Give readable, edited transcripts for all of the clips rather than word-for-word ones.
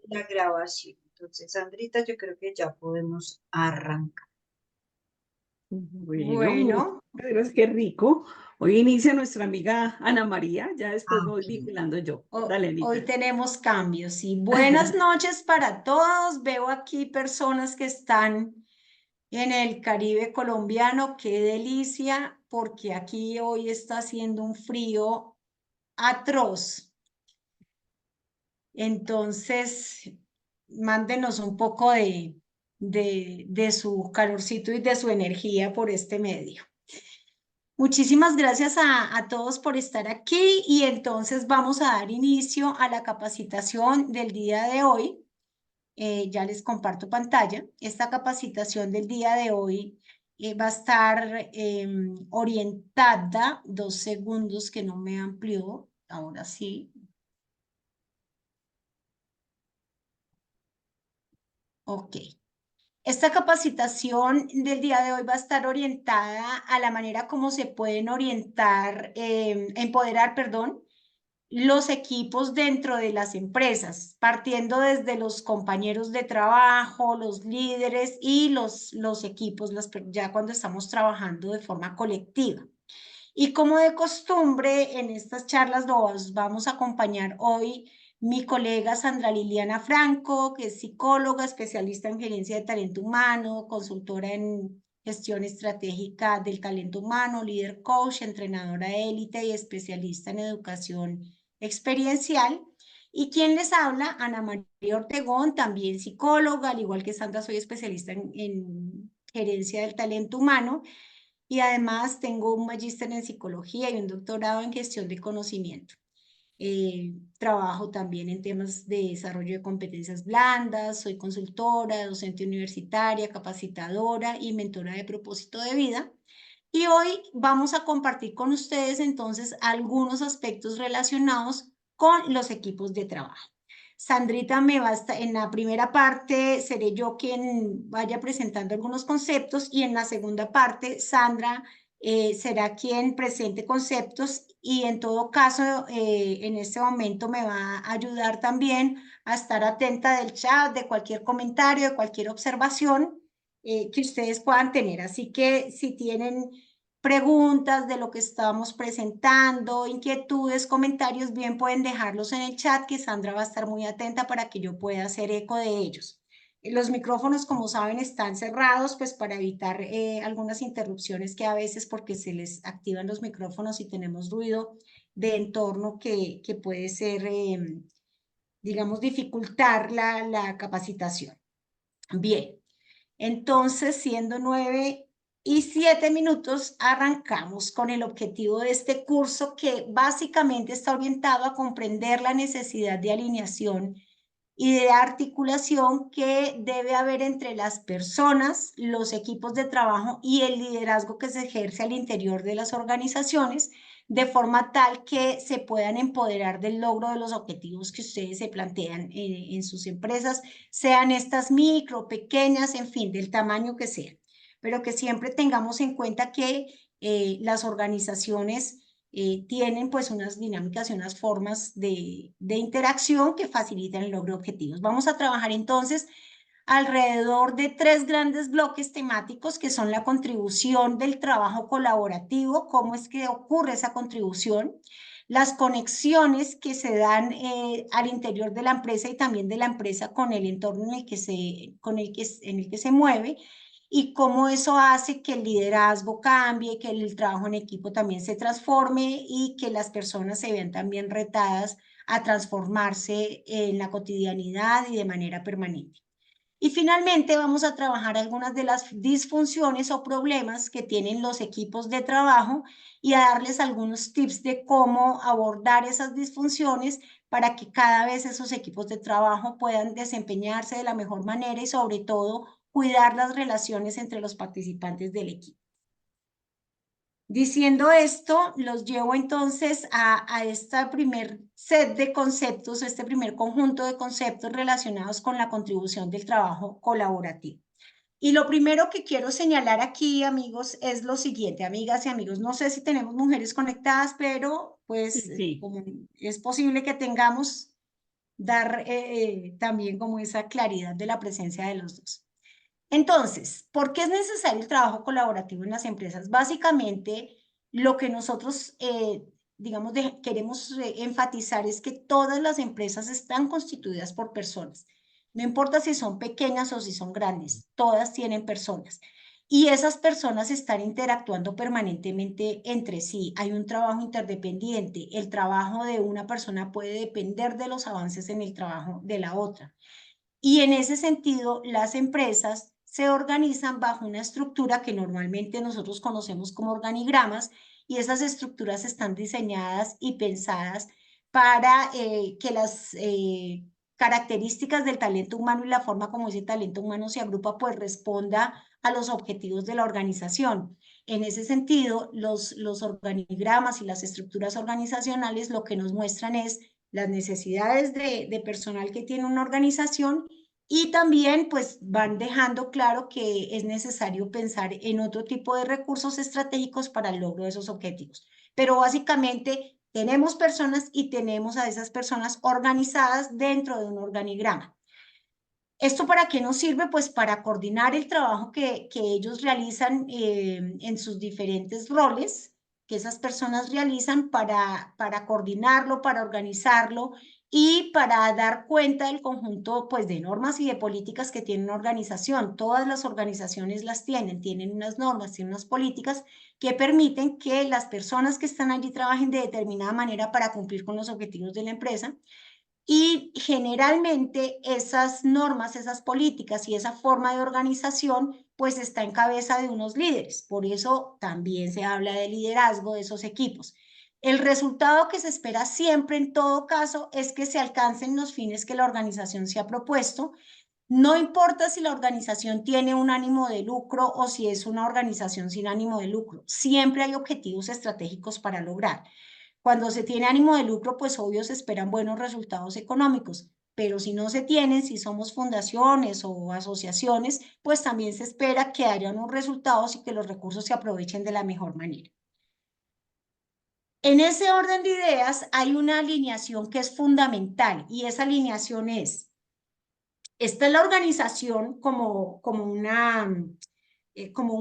la grabación. Entonces, Sandrita, yo creo que ya podemos arrancar. Bueno, muchas Bueno, gracias, qué rico. Hoy inicia nuestra amiga Ana María, ya después Ah, voy ok. vigilando yo. Dale, hoy Anita. tenemos cambios y buenas noches para todos. Veo aquí personas que están en el Caribe colombiano. Qué delicia, porque aquí hoy está haciendo un frío atroz. Entonces, mándenos un poco de su calorcito y de su energía por este medio. Muchísimas gracias a todos por estar aquí y entonces vamos a dar inicio a la capacitación del día de hoy. Ya les comparto pantalla. Esta capacitación del día de hoy va a estar orientada, 2 segundos que no me amplió, ahora sí. Ok. Esta capacitación del día de hoy va a estar orientada a la manera como se pueden orientar, empoderar, perdón, los equipos dentro de las empresas, partiendo desde los compañeros de trabajo, los líderes y los equipos, ya cuando estamos trabajando de forma colectiva. Y como de costumbre, en estas charlas los vamos a acompañar hoy mi colega Sandra Liliana Franco, que es psicóloga, especialista en gerencia de talento humano, consultora en gestión estratégica del talento humano, líder coach, entrenadora élite y especialista en educación experiencial. Y quien les habla, Ana María Ortegón, también psicóloga, al igual que Sandra, soy especialista en gerencia del talento humano y además tengo un magíster en psicología y un doctorado en gestión de conocimiento. Trabajo también en temas de desarrollo de competencias blandas, soy consultora, docente universitaria, capacitadora y mentora de propósito de vida. Y hoy vamos a compartir con ustedes entonces algunos aspectos relacionados con los equipos de trabajo. Sandrita me va a estar, en la primera parte seré yo quien vaya presentando algunos conceptos y en la segunda parte Sandra será quien presente conceptos y en todo caso en este momento me va a ayudar también a estar atenta del chat, de cualquier comentario, de cualquier observación que ustedes puedan tener. Así que si tienen preguntas de lo que estamos presentando, inquietudes, comentarios, bien pueden dejarlos en el chat que Sandra va a estar muy atenta para que yo pueda hacer eco de ellos. Los micrófonos, como saben, están cerrados, pues para evitar algunas interrupciones que a veces porque se les activan los micrófonos y tenemos ruido de entorno que puede ser, digamos, dificultar la capacitación. Bien, entonces, siendo 9:07, arrancamos con el objetivo de este curso que básicamente está orientado a comprender la necesidad de alineación y de articulación que debe haber entre las personas, los equipos de trabajo y el liderazgo que se ejerce al interior de las organizaciones, de forma tal que se puedan empoderar del logro de los objetivos que ustedes se plantean en sus empresas, sean estas micro, pequeñas, en fin, del tamaño que sean, pero que siempre tengamos en cuenta que las organizaciones tienen pues unas dinámicas y unas formas de interacción que facilitan el logro de objetivos. Vamos a trabajar entonces alrededor de 3 grandes bloques temáticos que son la contribución del trabajo colaborativo, cómo es que ocurre esa contribución, las conexiones que se dan al interior de la empresa y también de la empresa con el entorno en el que se mueve, y cómo eso hace que el liderazgo cambie, que el trabajo en equipo también se transforme y que las personas se vean también retadas a transformarse en la cotidianidad y de manera permanente. Y finalmente vamos a trabajar algunas de las disfunciones o problemas que tienen los equipos de trabajo y a darles algunos tips de cómo abordar esas disfunciones para que cada vez esos equipos de trabajo puedan desempeñarse de la mejor manera y sobre todo cuidar las relaciones entre los participantes del equipo. Diciendo esto, los llevo entonces a este primer set de conceptos, este primer conjunto de conceptos relacionados con la contribución del trabajo colaborativo. Y lo primero que quiero señalar aquí, amigos, es lo siguiente, amigas y amigos, no sé si tenemos mujeres conectadas, pero Sí, pues sí. como es posible que tengamos, dar también como esa claridad de la presencia de los dos. Entonces, ¿por qué es necesario el trabajo colaborativo en las empresas? Básicamente, lo que nosotros, digamos, queremos enfatizar es que todas las empresas están constituidas por personas. No importa si son pequeñas o si son grandes, todas tienen personas. Y esas personas están interactuando permanentemente entre sí. Hay un trabajo interdependiente. El trabajo de una persona puede depender de los avances en el trabajo de la otra. Y en ese sentido, las empresas se organizan bajo una estructura que normalmente nosotros conocemos como organigramas, y esas estructuras están diseñadas y pensadas para que las características del talento humano y la forma como ese talento humano se agrupa, pues responda a los objetivos de la organización. En ese sentido, los organigramas y las estructuras organizacionales lo que nos muestran es las necesidades de personal que tiene una organización, y también pues van dejando claro que es necesario pensar en otro tipo de recursos estratégicos para el logro de esos objetivos. Pero básicamente tenemos personas y tenemos a esas personas organizadas dentro de un organigrama. ¿Esto para qué nos sirve? Pues para coordinar el trabajo que ellos realizan en sus diferentes roles, que esas personas realizan para coordinarlo, para organizarlo y para dar cuenta del conjunto pues, de normas y de políticas que tiene una organización. Todas las organizaciones las tienen unas normas, tienen unas políticas que permiten que las personas que están allí trabajen de determinada manera para cumplir con los objetivos de la empresa. Y generalmente esas normas, esas políticas y esa forma de organización, pues está en cabeza de unos líderes. Por eso también se habla de liderazgo de esos equipos. El resultado que se espera siempre en todo caso es que se alcancen los fines que la organización se ha propuesto. No importa si la organización tiene un ánimo de lucro o si es una organización sin ánimo de lucro. Siempre hay objetivos estratégicos para lograr. Cuando se tiene ánimo de lucro, pues obvio se esperan buenos resultados económicos, pero si no se tienen, si somos fundaciones o asociaciones, pues también se espera que haya unos resultados y que los recursos se aprovechen de la mejor manera. En ese orden de ideas hay una alineación que es fundamental, y esa alineación es, esta es la organización como un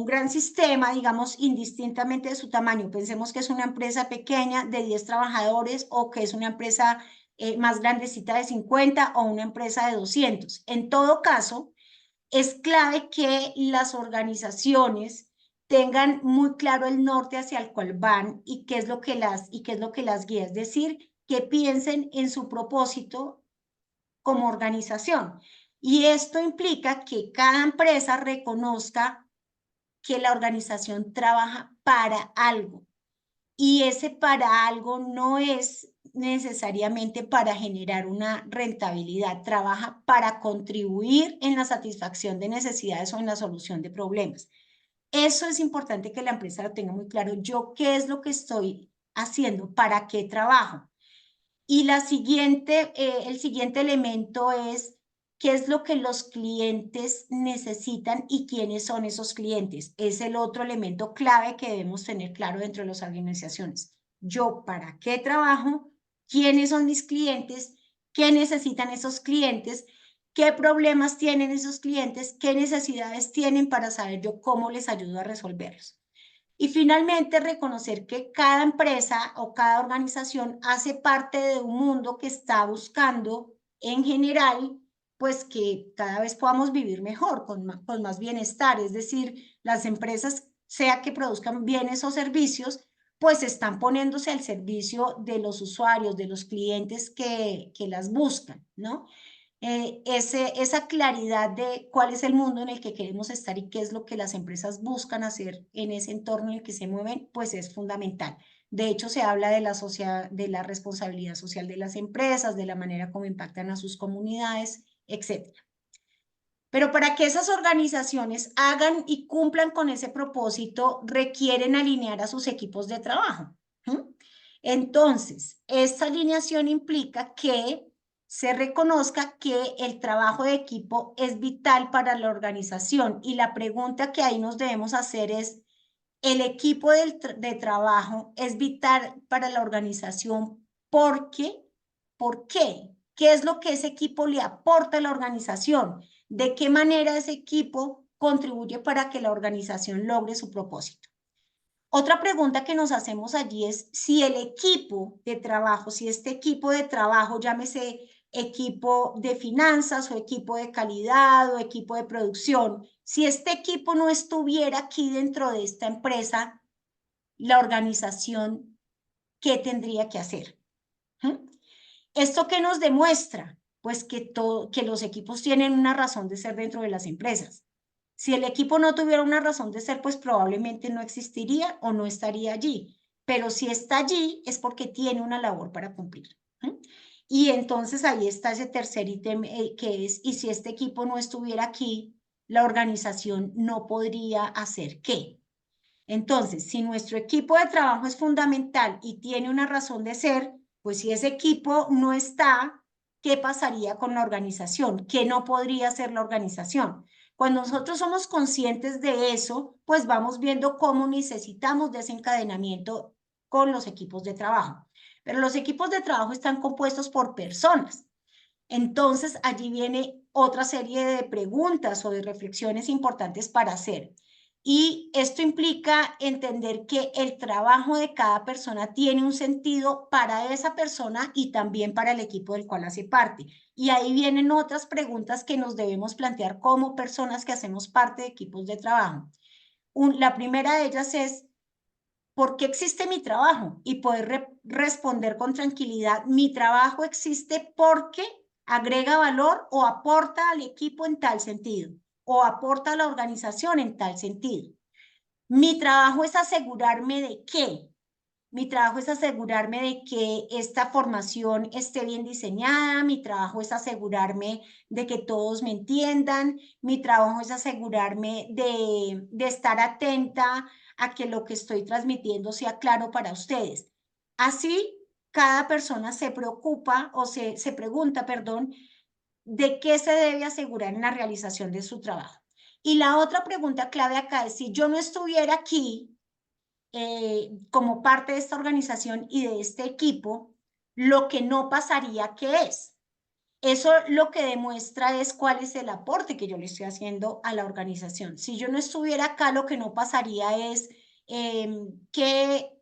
gran sistema, digamos, indistintamente de su tamaño. Pensemos que es una empresa pequeña de 10 trabajadores o que es una empresa más grandecita de 50 o una empresa de 200. En todo caso, es clave que las organizaciones tengan muy claro el norte hacia el cual van y qué es lo que las guía, es decir, que piensen en su propósito como organización. Y esto implica que cada empresa reconozca que la organización trabaja para algo, y ese para algo no es necesariamente para generar una rentabilidad, trabaja para contribuir en la satisfacción de necesidades o en la solución de problemas. Eso es importante que la empresa lo tenga muy claro. Yo, ¿qué es lo que estoy haciendo? ¿Para qué trabajo? Y el siguiente elemento es qué es lo que los clientes necesitan y quiénes son esos clientes. Es el otro elemento clave que debemos tener claro dentro de las organizaciones. Yo, ¿para qué trabajo? ¿Quiénes son mis clientes? ¿Qué necesitan esos clientes? ¿Qué problemas tienen esos clientes? ¿Qué necesidades tienen para saber yo cómo les ayudo a resolverlos? Y finalmente, reconocer que cada empresa o cada organización hace parte de un mundo que está buscando, en general, pues que cada vez podamos vivir mejor, con más bienestar. Es decir, las empresas, sea que produzcan bienes o servicios, pues están poniéndose al servicio de los usuarios, de los clientes que las buscan, ¿no? Esa claridad de cuál es el mundo en el que queremos estar y qué es lo que las empresas buscan hacer en ese entorno en el que se mueven, pues es fundamental. De hecho, se habla de la responsabilidad social de las empresas, de la manera como impactan a sus comunidades, etc. Pero para que esas organizaciones hagan y cumplan con ese propósito, requieren alinear a sus equipos de trabajo. Entonces, esta alineación implica que se reconozca que el trabajo de equipo es vital para la organización, y la pregunta que ahí nos debemos hacer es, ¿el equipo de trabajo es vital para la organización? ¿Por qué? ¿Por qué? qué es lo que ese equipo le aporta a la organización, de qué manera ese equipo contribuye para que la organización logre su propósito. Otra pregunta que nos hacemos allí es si el equipo de trabajo, si este equipo de trabajo, llámese equipo de finanzas o equipo de calidad o equipo de producción, si este equipo no estuviera aquí dentro de esta empresa, la organización, ¿qué tendría que hacer? ¿Esto qué nos demuestra? Pues que los equipos tienen una razón de ser dentro de las empresas. Si el equipo no tuviera una razón de ser, pues probablemente no existiría o no estaría allí. Pero si está allí es porque tiene una labor para cumplir. Y entonces ahí está ese tercer ítem que es, y si este equipo no estuviera aquí, la organización no podría hacer ¿qué? Entonces, si nuestro equipo de trabajo es fundamental y tiene una razón de ser, pues si ese equipo no está, ¿qué pasaría con la organización? ¿Qué no podría hacer la organización? Cuando nosotros somos conscientes de eso, pues vamos viendo cómo necesitamos desencadenamiento con los equipos de trabajo. Pero los equipos de trabajo están compuestos por personas. Entonces, allí viene otra serie de preguntas o de reflexiones importantes para hacer. Y esto implica entender que el trabajo de cada persona tiene un sentido para esa persona y también para el equipo del cual hace parte. Y ahí vienen otras preguntas que nos debemos plantear como personas que hacemos parte de equipos de trabajo. La primera de ellas es, ¿por qué existe mi trabajo? Y poder responder con tranquilidad, mi trabajo existe porque agrega valor o aporta al equipo en tal sentido, o aporta a la organización en tal sentido. Mi trabajo es asegurarme de qué. Mi trabajo es asegurarme de que esta formación esté bien diseñada, mi trabajo es asegurarme de que todos me entiendan, mi trabajo es asegurarme de estar atenta a que lo que estoy transmitiendo sea claro para ustedes. Así, cada persona se preocupa o se pregunta, perdón, de qué se debe asegurar en la realización de su trabajo. Y la otra pregunta clave acá es, si yo no estuviera aquí, como parte de esta organización y de este equipo, lo que no pasaría, ¿qué es? Eso lo que demuestra es cuál es el aporte que yo le estoy haciendo a la organización. Si yo no estuviera acá, lo que no pasaría es que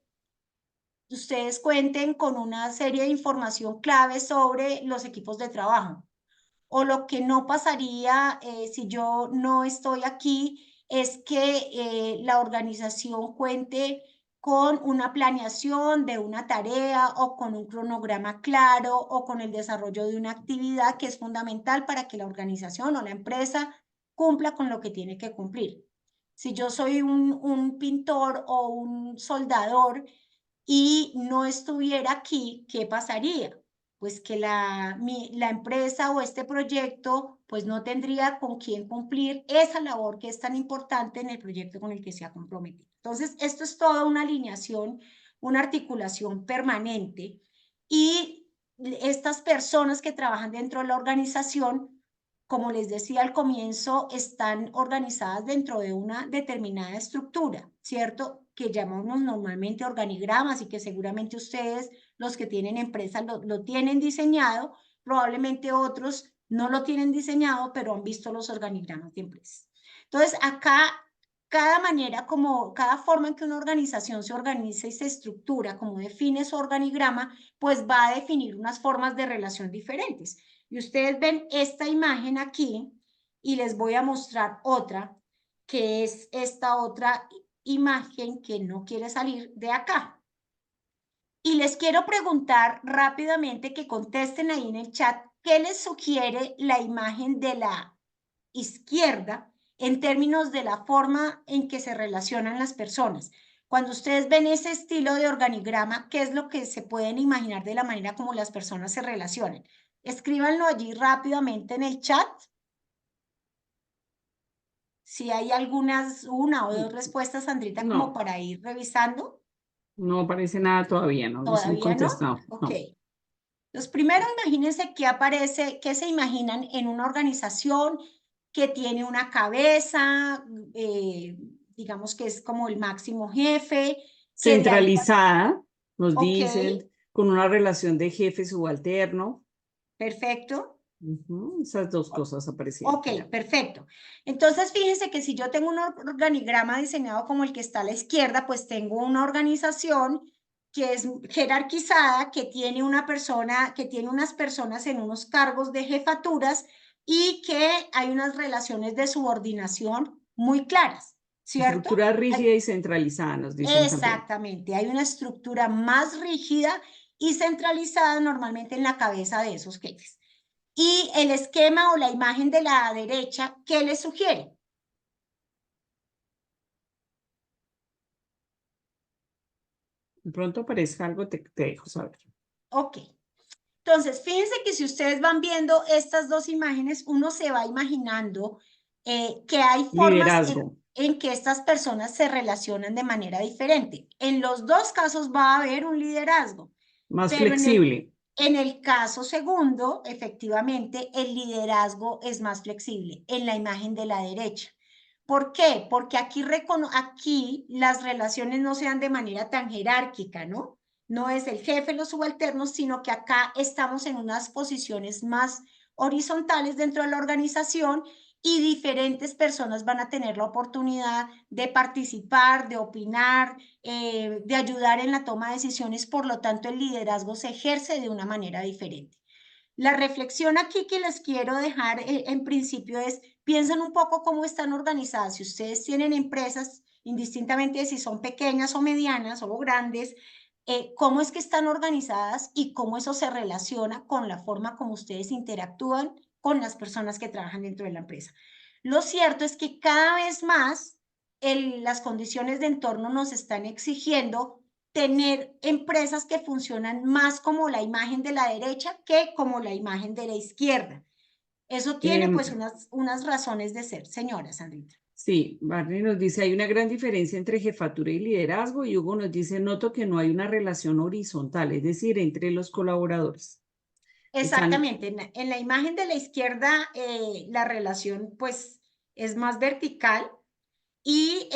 ustedes cuenten con una serie de información clave sobre los equipos de trabajo. O lo que no pasaría si yo no estoy aquí es que la organización cuente con una planeación de una tarea o con un cronograma claro o con el desarrollo de una actividad que es fundamental para que la organización o la empresa cumpla con lo que tiene que cumplir. Si yo soy un pintor o un soldador y no estuviera aquí, ¿qué pasaría? Pues que la empresa o este proyecto pues no tendría con quién cumplir esa labor que es tan importante en el proyecto con el que se ha comprometido. Entonces, esto es toda una alineación, una articulación permanente y estas personas que trabajan dentro de la organización, como les decía al comienzo, están organizadas dentro de una determinada estructura, ¿cierto? Que llamamos normalmente organigramas y que seguramente ustedes, los que tienen empresas, lo tienen diseñado, probablemente otros no lo tienen diseñado, pero han visto los organigramas de empresas. Entonces, acá, cada forma en que una organización se organiza y se estructura, como define su organigrama, pues va a definir unas formas de relación diferentes. Y ustedes ven esta imagen aquí y les voy a mostrar otra, que es esta otra imagen que no quiere salir de acá. Y les quiero preguntar rápidamente que contesten ahí en el chat, ¿qué les sugiere la imagen de la izquierda en términos de la forma en que se relacionan las personas? Cuando ustedes ven ese estilo de organigrama, ¿qué es lo que se pueden imaginar de la manera como las personas se relacionan? Escríbanlo allí rápidamente en el chat. Si hay una o dos respuestas, Sandrita, como No, para ir revisando. no aparece nada todavía, no nos han ¿Todavía no? contestado. Ok. No. Los primero, imagínense qué aparece, qué se imaginan en una organización que tiene una cabeza, digamos que es como el máximo jefe, que de ahí, Centralizada, nos ok, dicen, con una relación de jefe subalterno. Perfecto. Esas dos cosas aparecieron. Ok, perfecto. Entonces, fíjense que si yo tengo un organigrama diseñado como el que está a la izquierda, pues tengo una organización que es jerarquizada, que tiene una persona, que tiene unas personas en unos cargos de jefaturas y que hay unas relaciones de subordinación muy claras, ¿cierto? Estructura rígida y centralizada, nos dicen también. Exactamente, hay una estructura más rígida y centralizada normalmente en la cabeza de esos jefes. Y el esquema o la imagen de la derecha, ¿qué les sugiere? De pronto aparezca algo, te dejo saber. Ok. Entonces, fíjense que si ustedes van viendo estas dos imágenes, uno se va imaginando que hay formas Liderazgo. en que estas personas se relacionan de manera diferente. En los dos casos va a haber un liderazgo, Más pero flexible. en el caso segundo, efectivamente, el liderazgo es más flexible en la imagen de la derecha. ¿Por qué? Porque aquí las relaciones no se dan de manera tan jerárquica, ¿no? No es el jefe, los subalternos, sino que acá estamos en unas posiciones más horizontales dentro de la organización y diferentes personas van a tener la oportunidad de participar, de opinar, de ayudar en la toma de decisiones. Por lo tanto, el liderazgo se ejerce de una manera diferente. La reflexión aquí que les quiero dejar en principio es, piensen un poco cómo están organizadas. Si ustedes tienen empresas, indistintamente de si son pequeñas o medianas o grandes, cómo es que están organizadas y cómo eso se relaciona con la forma como ustedes interactúan con las personas que trabajan dentro de la empresa. Lo cierto es que cada vez más las condiciones de entorno nos están exigiendo tener empresas que funcionan más como la imagen de la derecha que como la imagen de la izquierda. Eso tiene pues unas razones de ser, señora Sandrita. Sí, Barney nos dice, hay una gran diferencia entre jefatura y liderazgo, y Hugo nos dice, noto que no hay una relación horizontal, es decir, entre los colaboradores. Exactamente, en la imagen de la izquierda la relación pues es más vertical y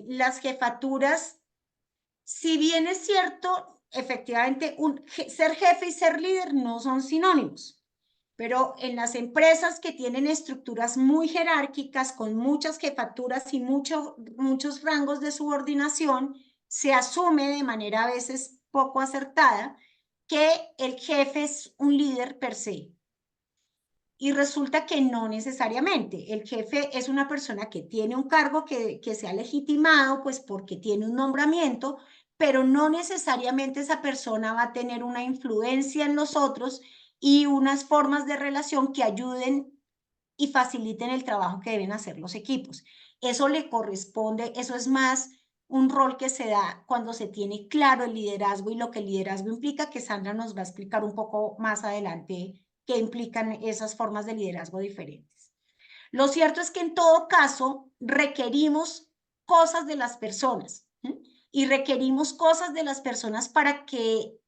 las jefaturas, si bien es cierto, efectivamente ser jefe y ser líder no son sinónimos, pero en las empresas que tienen estructuras muy jerárquicas con muchas jefaturas y muchos rangos de subordinación, se asume de manera a veces poco acertada que el jefe es un líder per se. Y resulta que no necesariamente. El jefe es una persona que tiene un cargo que se ha legitimado, pues porque tiene un nombramiento, pero no necesariamente esa persona va a tener una influencia en los otros y unas formas de relación que ayuden y faciliten el trabajo que deben hacer los equipos. Eso le corresponde, eso es más un rol que se da cuando se tiene claro el liderazgo y lo que el liderazgo implica, que Sandra nos va a explicar un poco más adelante qué implican esas formas de liderazgo diferentes. Lo cierto es que en todo caso requerimos cosas de las personas, ¿sí? Y requerimos cosas de las personas para que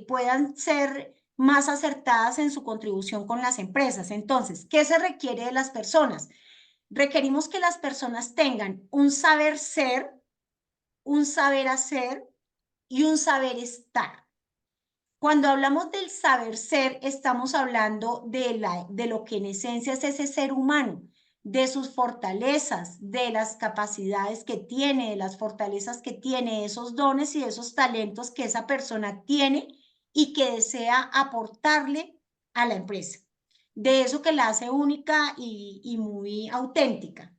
puedan ser más acertadas en su contribución con las empresas. Entonces, ¿qué se requiere de las personas? Requerimos que las personas tengan un saber ser, un saber hacer y un saber estar. Cuando hablamos del saber ser, estamos hablando de lo que en esencia es ese ser humano, de sus fortalezas, de las capacidades que tiene, de las fortalezas que tiene, esos dones y esos talentos que esa persona tiene y que desea aportarle a la empresa. De eso que la hace única y muy auténtica.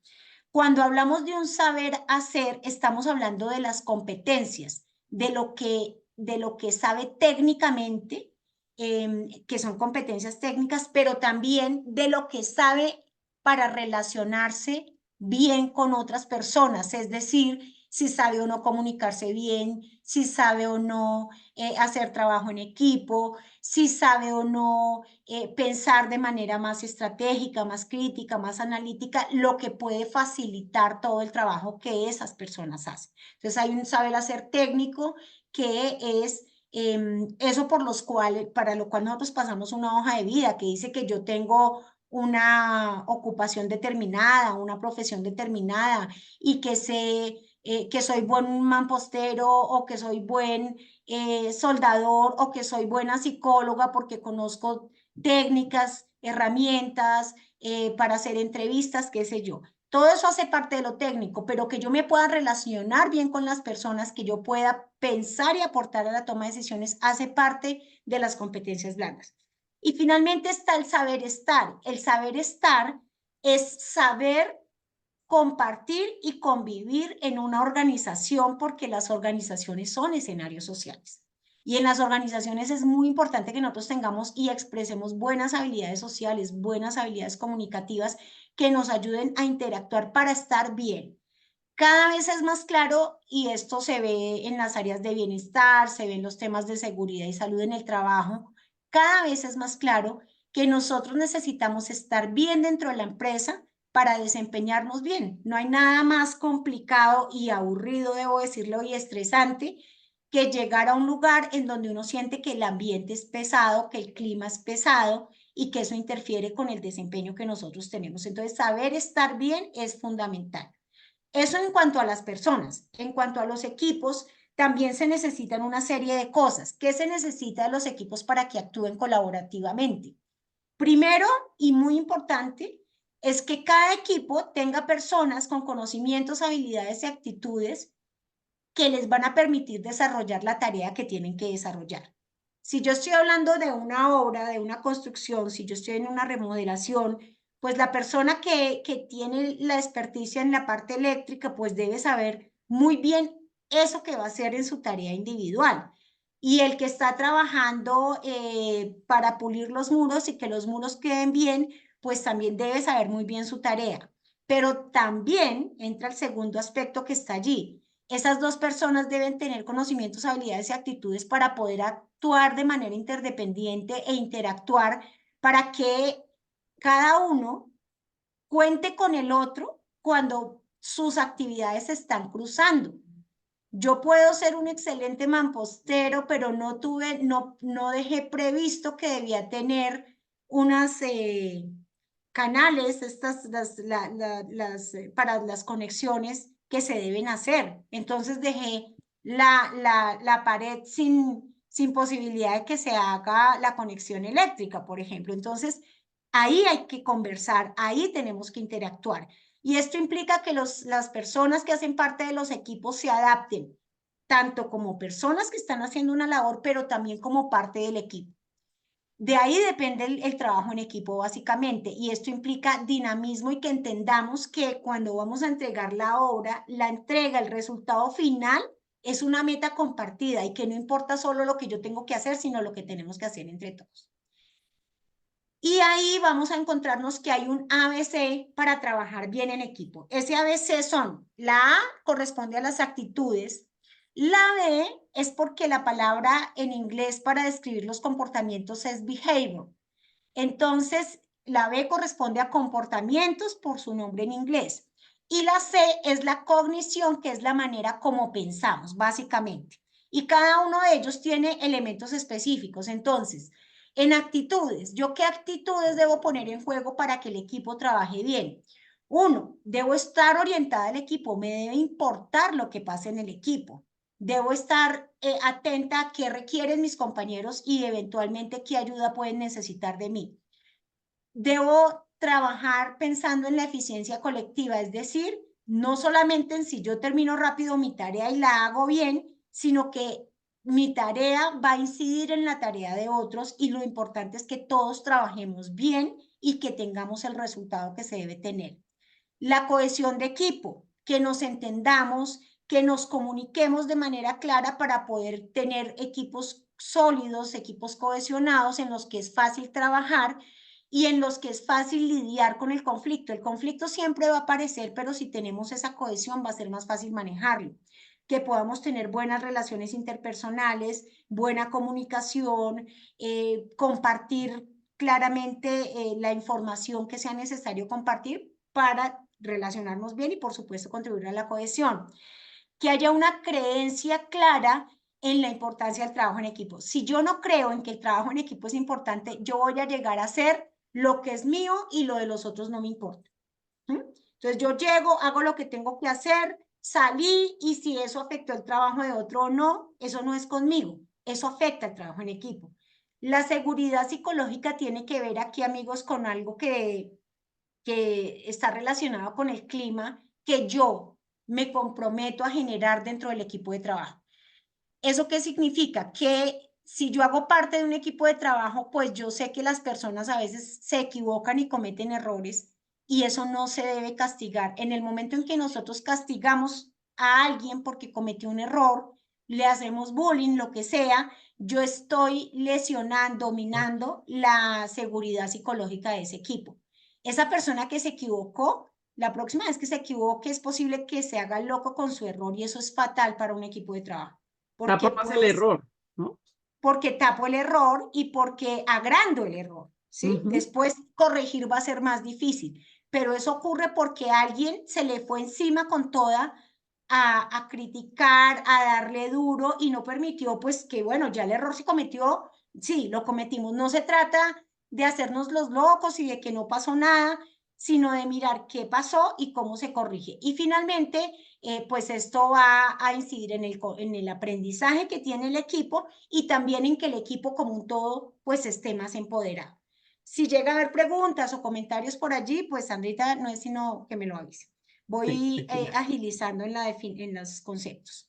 Cuando hablamos de un saber hacer, estamos hablando de las competencias, de lo que sabe técnicamente, que son competencias técnicas, pero también de lo que sabe para relacionarse bien con otras personas, es decir, si sabe o no comunicarse bien, si sabe o no hacer trabajo en equipo, si sabe o no pensar de manera más estratégica, más crítica, más analítica, lo que puede facilitar todo el trabajo que esas personas hacen. Entonces hay un saber hacer técnico que es eso para lo cual nosotros pasamos una hoja de vida que dice que yo tengo una ocupación determinada, una profesión determinada y que sé que soy buen mampostero o que soy buen soldador o que soy buena psicóloga porque conozco técnicas, herramientas para hacer entrevistas, qué sé yo. Todo eso hace parte de lo técnico, pero que yo me pueda relacionar bien con las personas, que yo pueda pensar y aportar a la toma de decisiones, hace parte de las competencias blandas. Y finalmente está el saber estar. El saber estar es saber compartir y convivir en una organización, porque las organizaciones son escenarios sociales. Y en las organizaciones es muy importante que nosotros tengamos y expresemos buenas habilidades sociales, buenas habilidades comunicativas que nos ayuden a interactuar para estar bien. Cada vez es más claro, y esto se ve en las áreas de bienestar, se ve en los temas de seguridad y salud en el trabajo, cada vez es más claro que nosotros necesitamos estar bien dentro de la empresa para desempeñarnos bien. No hay nada más complicado y aburrido, debo decirlo, y estresante que llegar a un lugar en donde uno siente que el ambiente es pesado, que el clima es pesado y que eso interfiere con el desempeño que nosotros tenemos. Entonces, saber estar bien es fundamental. Eso en cuanto a las personas. En cuanto a los equipos, también se necesitan una serie de cosas. ¿Qué se necesita de los equipos para que actúen colaborativamente? Primero, y muy importante, es que cada equipo tenga personas con conocimientos, habilidades y actitudes que les van a permitir desarrollar la tarea que tienen que desarrollar. Si yo estoy hablando de una obra, de una construcción, si yo estoy en una remodelación, pues la persona que tiene la experticia en la parte eléctrica, pues debe saber muy bien eso que va a hacer en su tarea individual. Y el que está trabajando para pulir los muros y que los muros queden bien, pues también debe saber muy bien su tarea. Pero también entra el segundo aspecto que está allí. Esas dos personas deben tener conocimientos, habilidades y actitudes para poder actuar de manera interdependiente e interactuar para que cada uno cuente con el otro cuando sus actividades se están cruzando. Yo puedo ser un excelente mampostero, pero no dejé previsto que debía tener unas canales, para las conexiones que se deben hacer. Entonces dejé la pared sin posibilidad de que se haga la conexión eléctrica, por ejemplo. Entonces, ahí hay que conversar, ahí tenemos que interactuar. Y esto implica que las personas que hacen parte de los equipos se adapten, tanto como personas que están haciendo una labor, pero también como parte del equipo. De ahí depende el trabajo en equipo, básicamente, y esto implica dinamismo y que entendamos que cuando vamos a entregar la obra, la entrega, el resultado final, es una meta compartida y que no importa solo lo que yo tengo que hacer, sino lo que tenemos que hacer entre todos. Y ahí vamos a encontrarnos que hay un ABC para trabajar bien en equipo. Ese ABC son, la A corresponde a las actitudes, la B es porque la palabra en inglés para describir los comportamientos es behavior. Entonces, la B corresponde a comportamientos por su nombre en inglés. Y la C es la cognición, que es la manera como pensamos, básicamente. Y cada uno de ellos tiene elementos específicos. Entonces, en actitudes, ¿yo qué actitudes debo poner en juego para que el equipo trabaje bien? Uno, debo estar orientada al equipo, me debe importar lo que pasa en el equipo. Debo estar atenta a qué requieren mis compañeros y eventualmente qué ayuda pueden necesitar de mí. Debo trabajar pensando en la eficiencia colectiva, es decir, no solamente en si yo termino rápido mi tarea y la hago bien, sino que mi tarea va a incidir en la tarea de otros y lo importante es que todos trabajemos bien y que tengamos el resultado que se debe tener. La cohesión de equipo, que nos entendamos, que nos comuniquemos de manera clara para poder tener equipos sólidos, equipos cohesionados en los que es fácil trabajar y en los que es fácil lidiar con el conflicto. El conflicto siempre va a aparecer, pero si tenemos esa cohesión va a ser más fácil manejarlo. Que podamos tener buenas relaciones interpersonales, buena comunicación, compartir claramente la información que sea necesario compartir para relacionarnos bien y, por supuesto, contribuir a la cohesión. Que haya una creencia clara en la importancia del trabajo en equipo. Si yo no creo en que el trabajo en equipo es importante, yo voy a llegar a hacer lo que es mío y lo de los otros no me importa. Entonces yo llego, hago lo que tengo que hacer, salí y si eso afectó el trabajo de otro o no, eso no es conmigo, eso afecta el trabajo en equipo. La seguridad psicológica tiene que ver aquí, amigos, con algo que está relacionado con el clima que yo me comprometo a generar dentro del equipo de trabajo. ¿Eso qué significa? Que si yo hago parte de un equipo de trabajo, pues yo sé que las personas a veces se equivocan y cometen errores y eso no se debe castigar. En el momento en que nosotros castigamos a alguien porque cometió un error, le hacemos bullying, lo que sea, yo estoy lesionando, minando la seguridad psicológica de ese equipo. Esa persona que se equivocó, la próxima vez que se equivoque es posible que se haga loco con su error y eso es fatal para un equipo de trabajo. Tapa Porque más el pues, error, ¿no? porque tapo el error y porque agrando el error, ¿sí? Ujú. Después corregir va a ser más difícil, pero eso ocurre porque alguien se le fue encima con toda a criticar, a darle duro y no permitió pues que bueno, ya el error se cometió, sí, lo cometimos. No se trata de hacernos los locos y de que no pasó nada, sino de mirar qué pasó y cómo se corrige. Y finalmente, pues esto va a incidir en el aprendizaje que tiene el equipo y también en que el equipo como un todo pues esté más empoderado. Si llega a haber preguntas o comentarios por allí, pues Sandrita no es sino que me lo avise. Sí, Voy aquí ya. agilizando en los conceptos.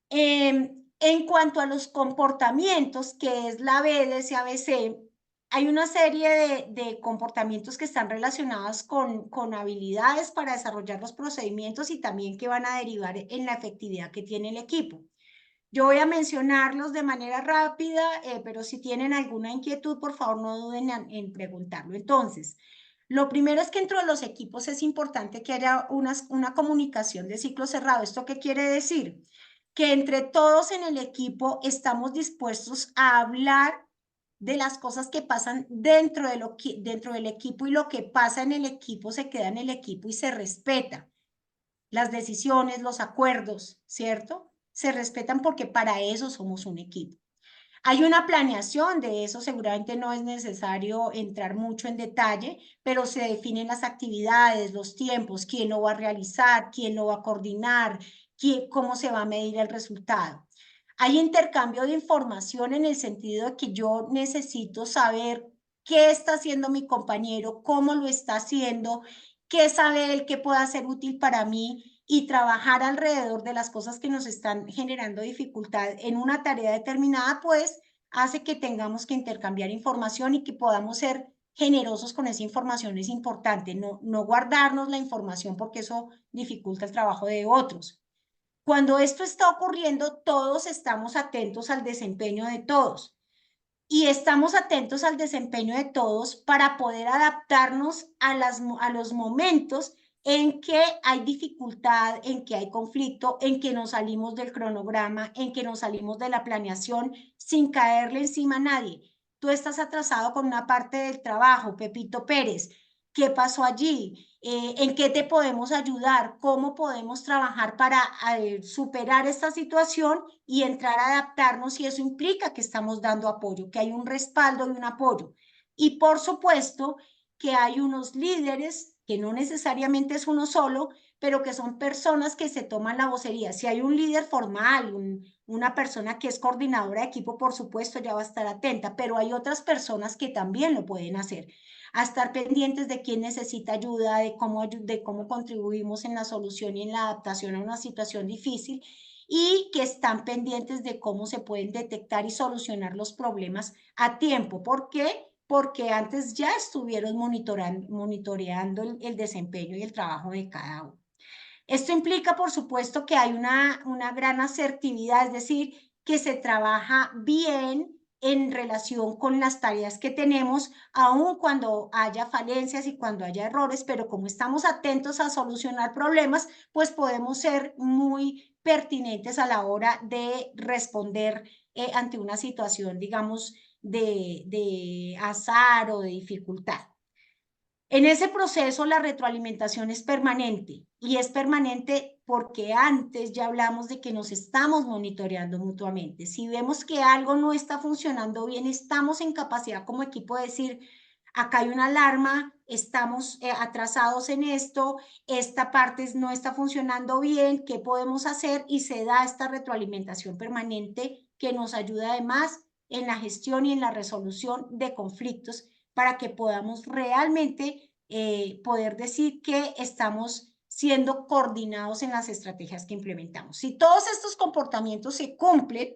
En cuanto a los comportamientos, que es la B de ese ABC, hay una serie de comportamientos que están relacionados con habilidades para desarrollar los procedimientos y también que van a derivar en la efectividad que tiene el equipo. Yo voy a mencionarlos de manera rápida, pero si tienen alguna inquietud, por favor no duden en preguntarlo. Entonces, lo primero es que dentro de los equipos es importante que haya una comunicación de ciclo cerrado. ¿Esto qué quiere decir? Que entre todos en el equipo estamos dispuestos a hablar de las cosas que pasan dentro del equipo y lo que pasa en el equipo se queda en el equipo y se respeta. Las decisiones, los acuerdos, ¿cierto? Se respetan porque para eso somos un equipo. Hay una planeación de eso, seguramente no es necesario entrar mucho en detalle, pero se definen las actividades, los tiempos, quién lo va a realizar, quién lo va a coordinar, cómo se va a medir el resultado. Hay intercambio de información en el sentido de que yo necesito saber qué está haciendo mi compañero, cómo lo está haciendo, qué sabe él que pueda ser útil para mí y trabajar alrededor de las cosas que nos están generando dificultad en una tarea determinada, pues hace que tengamos que intercambiar información y que podamos ser generosos con esa información. Es importante no guardarnos la información porque eso dificulta el trabajo de otros. Cuando esto está ocurriendo, todos estamos atentos al desempeño de todos y estamos atentos al desempeño de todos para poder adaptarnos a los momentos en que hay dificultad, en que hay conflicto, en que nos salimos del cronograma, en que nos salimos de la planeación sin caerle encima a nadie. Tú estás atrasado con una parte del trabajo, Pepito Pérez. ¿Qué pasó allí? ¿En qué te podemos ayudar? ¿Cómo podemos trabajar para superar esta situación y entrar a adaptarnos? Y eso implica que estamos dando apoyo, que hay un respaldo y un apoyo. Y por supuesto que hay unos líderes, que no necesariamente es uno solo, pero que son personas que se toman la vocería. Si hay un líder formal, una persona que es coordinadora de equipo, por supuesto, ya va a estar atenta, pero hay otras personas que también lo pueden hacer, a estar pendientes de quién necesita ayuda, de cómo contribuimos en la solución y en la adaptación a una situación difícil y que están pendientes de cómo se pueden detectar y solucionar los problemas a tiempo. ¿Por qué? Porque antes ya estuvieron monitoreando el desempeño y el trabajo de cada uno. Esto implica, por supuesto, que hay una gran asertividad, es decir, que se trabaja bien en relación con las tareas que tenemos, aun cuando haya falencias y cuando haya errores, pero como estamos atentos a solucionar problemas, pues podemos ser muy pertinentes a la hora de responder ante una situación, digamos, de azar o de dificultad. En ese proceso la retroalimentación es permanente y es permanente porque antes ya hablamos de que nos estamos monitoreando mutuamente. Si vemos que algo no está funcionando bien, estamos en capacidad como equipo de decir, acá hay una alarma, estamos atrasados en esto, esta parte no está funcionando bien, ¿qué podemos hacer? Y se da esta retroalimentación permanente que nos ayuda además en la gestión y en la resolución de conflictos para que podamos realmente poder decir que estamos siendo coordinados en las estrategias que implementamos. Si todos estos comportamientos se cumplen,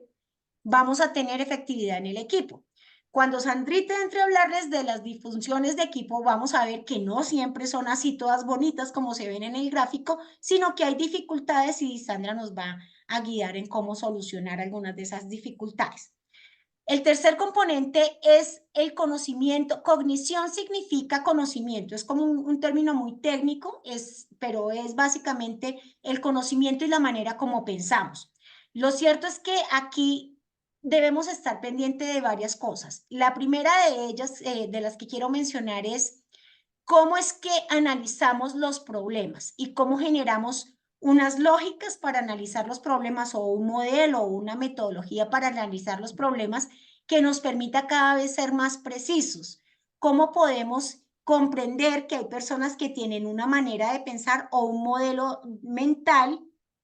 vamos a tener efectividad en el equipo. Cuando Sandrita entre a hablarles de las disfunciones de equipo, vamos a ver que no siempre son así todas bonitas como se ven en el gráfico, sino que hay dificultades y Sandra nos va a guiar en cómo solucionar algunas de esas dificultades. El tercer componente es el conocimiento. Cognición significa conocimiento, es como un término muy técnico, pero es básicamente el conocimiento y la manera como pensamos. Lo cierto es que aquí debemos estar pendientes de varias cosas. La primera de ellas, de las que quiero mencionar, es cómo es que analizamos los problemas y cómo generamos unas lógicas para analizar los problemas o un modelo o una metodología para analizar los problemas que nos permita cada vez ser más precisos. Cómo podemos comprender que hay personas que tienen una manera de pensar o un modelo mental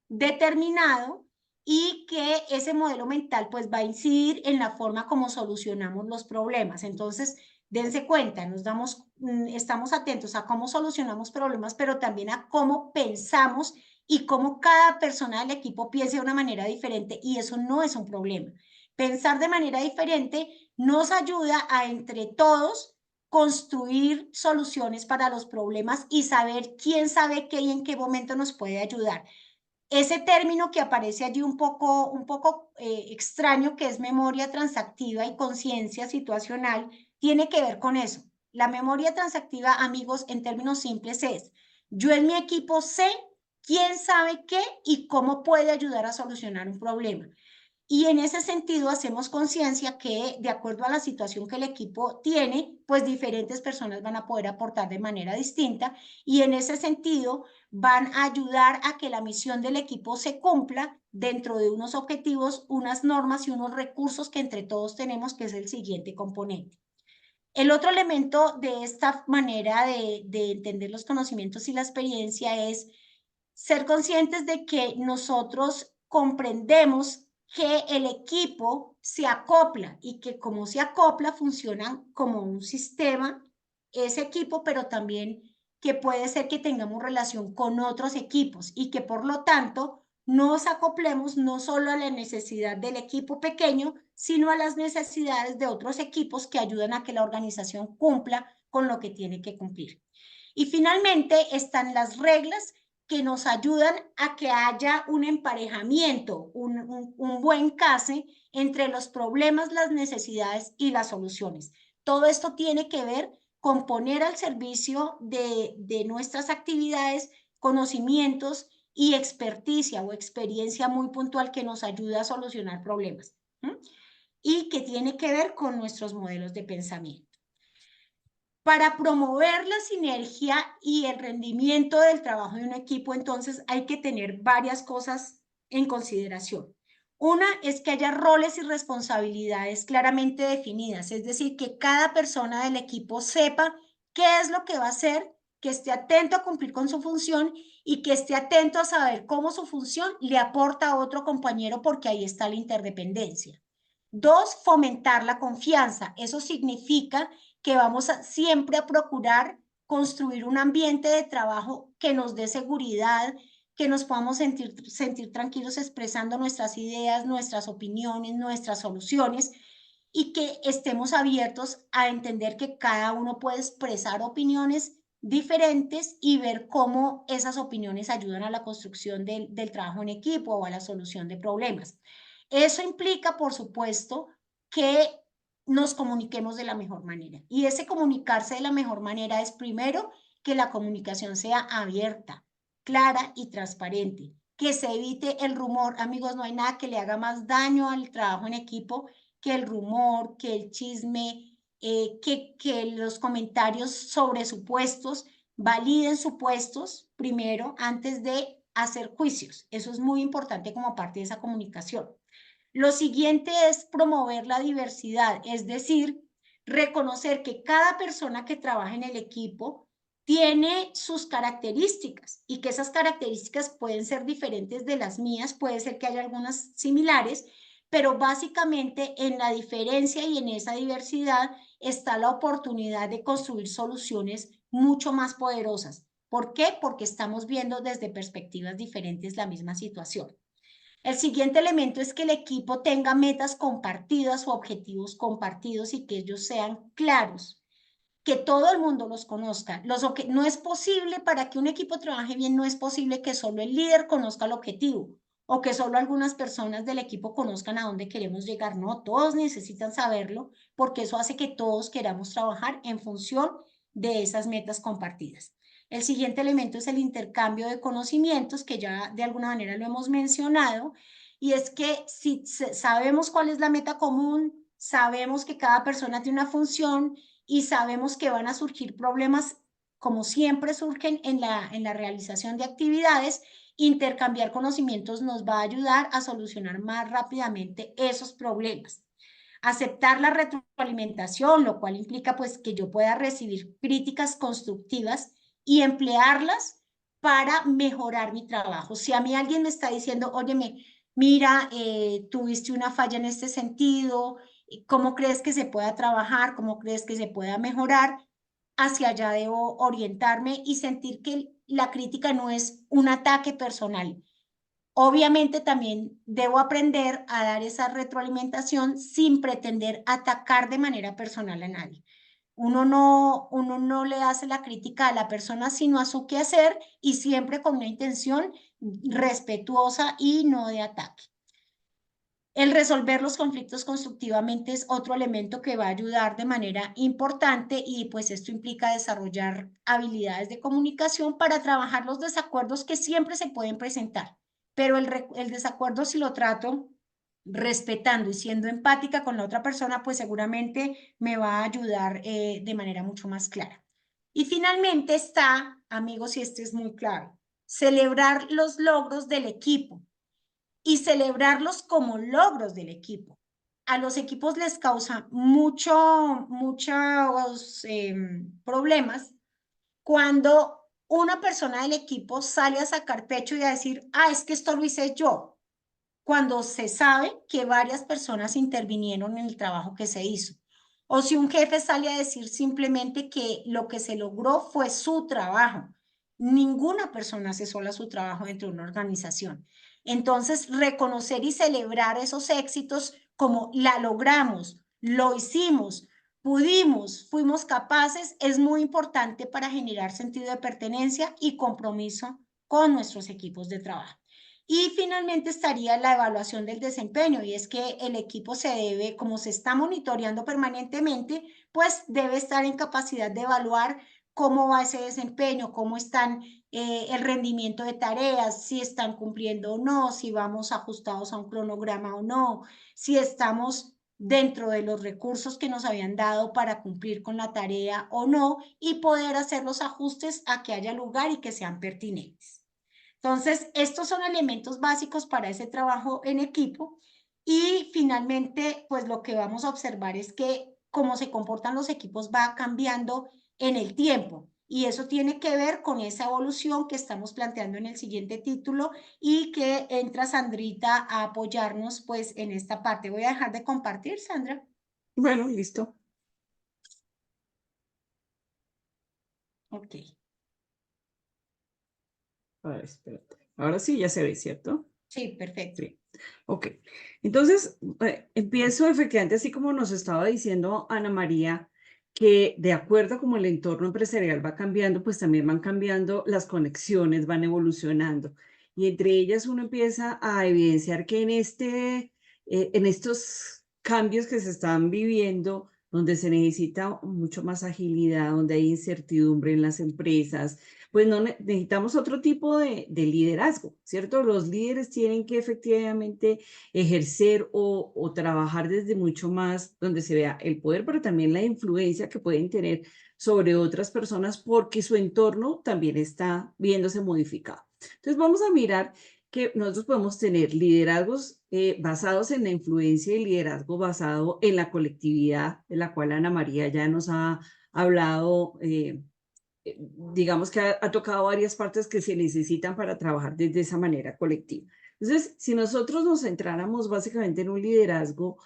determinado y que ese modelo mental pues va a incidir en la forma como solucionamos los problemas. Entonces, dense cuenta, estamos atentos a cómo solucionamos problemas, pero también a cómo pensamos y cómo cada persona del equipo piensa de una manera diferente, y eso no es un problema. Pensar de manera diferente nos ayuda a entre todos construir soluciones para los problemas y saber quién sabe qué y en qué momento nos puede ayudar. Ese término que aparece allí un poco extraño, que es memoria transactiva y conciencia situacional, tiene que ver con eso. La memoria transactiva, amigos, en términos simples es, yo en mi equipo sé quién sabe qué y cómo puede ayudar a solucionar un problema. Y en ese sentido hacemos conciencia que de acuerdo a la situación que el equipo tiene, pues diferentes personas van a poder aportar de manera distinta y en ese sentido van a ayudar a que la misión del equipo se cumpla dentro de unos objetivos, unas normas y unos recursos que entre todos tenemos, que es el siguiente componente. El otro elemento de esta manera de entender los conocimientos y la experiencia es ser conscientes de que nosotros comprendemos que el equipo se acopla y que como se acopla funcionan como un sistema, ese equipo, pero también que puede ser que tengamos relación con otros equipos y que por lo tanto nos acoplemos no solo a la necesidad del equipo pequeño, sino a las necesidades de otros equipos que ayudan a que la organización cumpla con lo que tiene que cumplir. Y finalmente están las reglas que nos ayudan a que haya un emparejamiento, un buen case entre los problemas, las necesidades y las soluciones. Todo esto tiene que ver con poner al servicio de nuestras actividades conocimientos y experticia o experiencia muy puntual que nos ayuda a solucionar problemas. Y que tiene que ver con nuestros modelos de pensamiento. Para promover la sinergia y el rendimiento del trabajo de un equipo, entonces hay que tener varias cosas en consideración. Una es que haya roles y responsabilidades claramente definidas, es decir, que cada persona del equipo sepa qué es lo que va a hacer, que esté atento a cumplir con su función y que esté atento a saber cómo su función le aporta a otro compañero, porque ahí está la interdependencia. Dos, fomentar la confianza. Eso significa que vamos siempre a procurar construir un ambiente de trabajo que nos dé seguridad, que nos podamos sentir tranquilos expresando nuestras ideas, nuestras opiniones, nuestras soluciones, y que estemos abiertos a entender que cada uno puede expresar opiniones diferentes y ver cómo esas opiniones ayudan a la construcción del trabajo en equipo o a la solución de problemas. Eso implica, por supuesto, que nos comuniquemos de la mejor manera. Y ese comunicarse de la mejor manera es primero que la comunicación sea abierta, clara y transparente, que se evite el rumor. Amigos, no hay nada que le haga más daño al trabajo en equipo que el rumor, que el chisme, que los comentarios sobre supuestos. Validen supuestos primero antes de hacer juicios. Eso es muy importante como parte de esa comunicación. Lo siguiente es promover la diversidad, es decir, reconocer que cada persona que trabaja en el equipo tiene sus características y que esas características pueden ser diferentes de las mías, puede ser que haya algunas similares, pero básicamente en la diferencia y en esa diversidad está la oportunidad de construir soluciones mucho más poderosas. ¿Por qué? Porque estamos viendo desde perspectivas diferentes la misma situación. El siguiente elemento es que el equipo tenga metas compartidas o objetivos compartidos y que ellos sean claros, que todo el mundo los conozca. No es posible, para que un equipo trabaje bien, no es posible que solo el líder conozca el objetivo o que solo algunas personas del equipo conozcan a dónde queremos llegar. No, todos necesitan saberlo porque eso hace que todos queramos trabajar en función de esas metas compartidas. El siguiente elemento es el intercambio de conocimientos, que ya de alguna manera lo hemos mencionado, y es que si sabemos cuál es la meta común, sabemos que cada persona tiene una función y sabemos que van a surgir problemas, como siempre surgen en la realización de actividades, intercambiar conocimientos nos va a ayudar a solucionar más rápidamente esos problemas. Aceptar la retroalimentación, lo cual implica pues que yo pueda recibir críticas constructivas y emplearlas para mejorar mi trabajo. Si a mí alguien me está diciendo, óyeme, mira, tuviste una falla en este sentido, ¿cómo crees que se pueda trabajar? ¿Cómo crees que se pueda mejorar? Hacia allá debo orientarme y sentir que la crítica no es un ataque personal. Obviamente también debo aprender a dar esa retroalimentación sin pretender atacar de manera personal a nadie. Uno no le hace la crítica a la persona, sino a su quehacer, y siempre con una intención respetuosa y no de ataque. El resolver los conflictos constructivamente es otro elemento que va a ayudar de manera importante, y pues esto implica desarrollar habilidades de comunicación para trabajar los desacuerdos que siempre se pueden presentar, pero el desacuerdo, si lo trato respetando y siendo empática con la otra persona, pues seguramente me va a ayudar de manera mucho más clara. Y finalmente está, amigos, y este es muy clave, celebrar los logros del equipo y celebrarlos como logros del equipo. A los equipos les causa muchos problemas cuando una persona del equipo sale a sacar pecho y a decir, es que esto lo hice yo, cuando se sabe que varias personas intervinieron en el trabajo que se hizo. O si un jefe sale a decir simplemente que lo que se logró fue su trabajo. Ninguna persona hace sola su trabajo dentro de una organización. Entonces, reconocer y celebrar esos éxitos como la logramos, lo hicimos, pudimos, fuimos capaces, es muy importante para generar sentido de pertenencia y compromiso con nuestros equipos de trabajo. Y finalmente estaría la evaluación del desempeño, y es que el equipo se debe, como se está monitoreando permanentemente, pues debe estar en capacidad de evaluar cómo va ese desempeño, cómo están el rendimiento de tareas, si están cumpliendo o no, si vamos ajustados a un cronograma o no, si estamos dentro de los recursos que nos habían dado para cumplir con la tarea o no, y poder hacer los ajustes a que haya lugar y que sean pertinentes. Entonces, estos son elementos básicos para ese trabajo en equipo. Y finalmente, pues lo que vamos a observar es que cómo se comportan los equipos va cambiando en el tiempo. Y eso tiene que ver con esa evolución que estamos planteando en el siguiente título, y que entra Sandrita a apoyarnos pues en esta parte. Voy a dejar de compartir, Sandra. Bueno, listo. Ok. A ver, espérate. Ahora sí ya se ve, ¿cierto? Sí, perfecto. Sí. Ok. Entonces, empiezo efectivamente así como nos estaba diciendo Ana María, que de acuerdo a cómo el entorno empresarial va cambiando, pues también van cambiando las conexiones, van evolucionando. Y entre ellas uno empieza a evidenciar que en estos cambios que se están viviendo, donde se necesita mucho más agilidad, donde hay incertidumbre en las empresas, pues no necesitamos otro tipo de liderazgo, ¿cierto? Los líderes tienen que efectivamente ejercer o trabajar desde mucho más donde se vea el poder, pero también la influencia que pueden tener sobre otras personas, porque su entorno también está viéndose modificado. Entonces vamos a mirar que nosotros podemos tener liderazgos basados en la influencia y liderazgo basado en la colectividad, de la cual Ana María ya nos ha hablado. Digamos que ha tocado varias partes que se necesitan para trabajar desde esa manera colectiva. Entonces, si nosotros nos centráramos básicamente en un liderazgo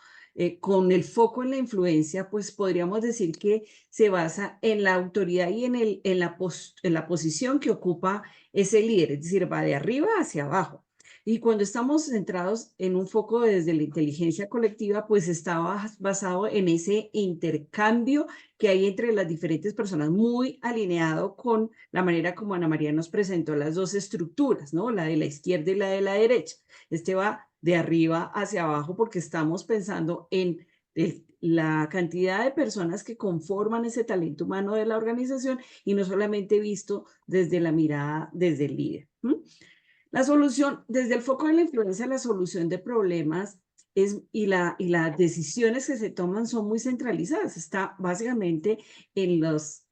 con el foco en la influencia, pues podríamos decir que se basa en la autoridad y en la posición que ocupa ese líder, es decir, va de arriba hacia abajo. Y cuando estamos centrados en un foco desde la inteligencia colectiva, pues está basado en ese intercambio que hay entre las diferentes personas, muy alineado con la manera como Ana María nos presentó las dos estructuras, ¿no? La de la izquierda y la de la derecha. Este va de arriba hacia abajo porque estamos pensando en la cantidad de personas que conforman ese talento humano de la organización y no solamente visto desde la mirada desde el líder. La solución, desde el foco de la influencia, la solución de problemas y las decisiones que se toman son muy centralizadas. Está básicamente en las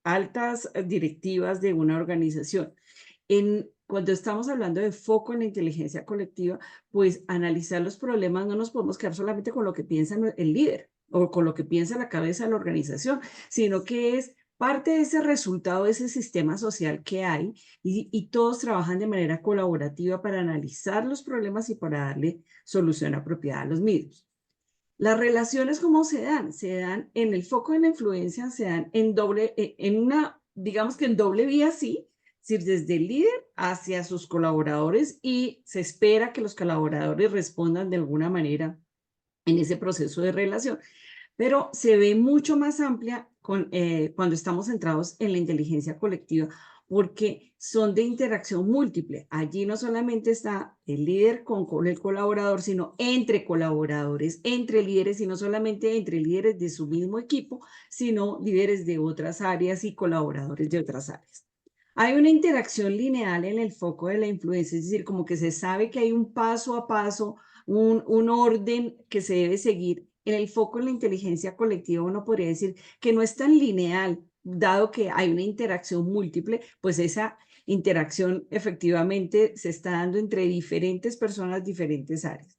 altas directivas de una organización. Cuando estamos hablando de foco en la inteligencia colectiva, pues analizar los problemas no nos podemos quedar solamente con lo que piensa el líder o con lo que piensa la cabeza de la organización, sino que es parte de ese resultado, de ese sistema social que hay y todos trabajan de manera colaborativa para analizar los problemas y para darle solución apropiada a los mismos. Las relaciones, ¿cómo se dan? Se dan en el foco de la influencia, se dan digamos que en doble vía, sí, es decir, desde el líder hacia sus colaboradores y se espera que los colaboradores respondan de alguna manera en ese proceso de relación, pero se ve mucho más amplia cuando estamos centrados en la inteligencia colectiva, porque son de interacción múltiple. Allí no solamente está el líder con el colaborador, sino entre colaboradores, entre líderes, y no solamente entre líderes de su mismo equipo, sino líderes de otras áreas y colaboradores de otras áreas. Hay una interacción lineal en el foco de la influencia, es decir, como que se sabe que hay un paso a paso, un orden que se debe seguir. En el foco de la inteligencia colectiva uno podría decir que no es tan lineal, dado que hay una interacción múltiple, pues esa interacción efectivamente se está dando entre diferentes personas, diferentes áreas.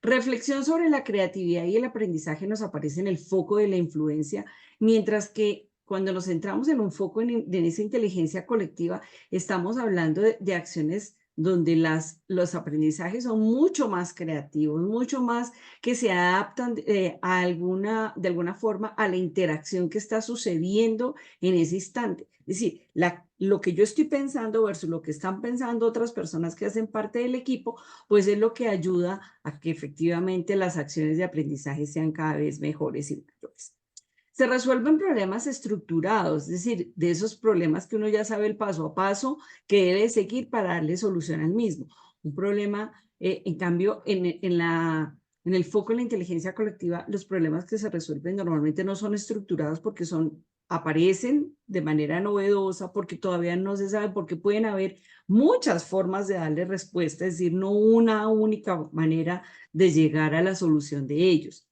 Reflexión sobre la creatividad y el aprendizaje nos aparece en el foco de la influencia, mientras que cuando nos centramos en un foco en esa inteligencia colectiva, estamos hablando de acciones donde los aprendizajes son mucho más creativos, mucho más que se adaptan de alguna forma a la interacción que está sucediendo en ese instante. Es decir, lo que yo estoy pensando versus lo que están pensando otras personas que hacen parte del equipo, pues es lo que ayuda a que efectivamente las acciones de aprendizaje sean cada vez mejores y mayores. Se resuelven problemas estructurados, es decir, de esos problemas que uno ya sabe el paso a paso que debe seguir para darle solución al mismo. Un problema, en cambio, en el foco de la inteligencia colectiva, los problemas que se resuelven normalmente no son estructurados porque aparecen de manera novedosa, porque todavía no se sabe, porque pueden haber muchas formas de darle respuesta, es decir, no una única manera de llegar a la solución de ellos.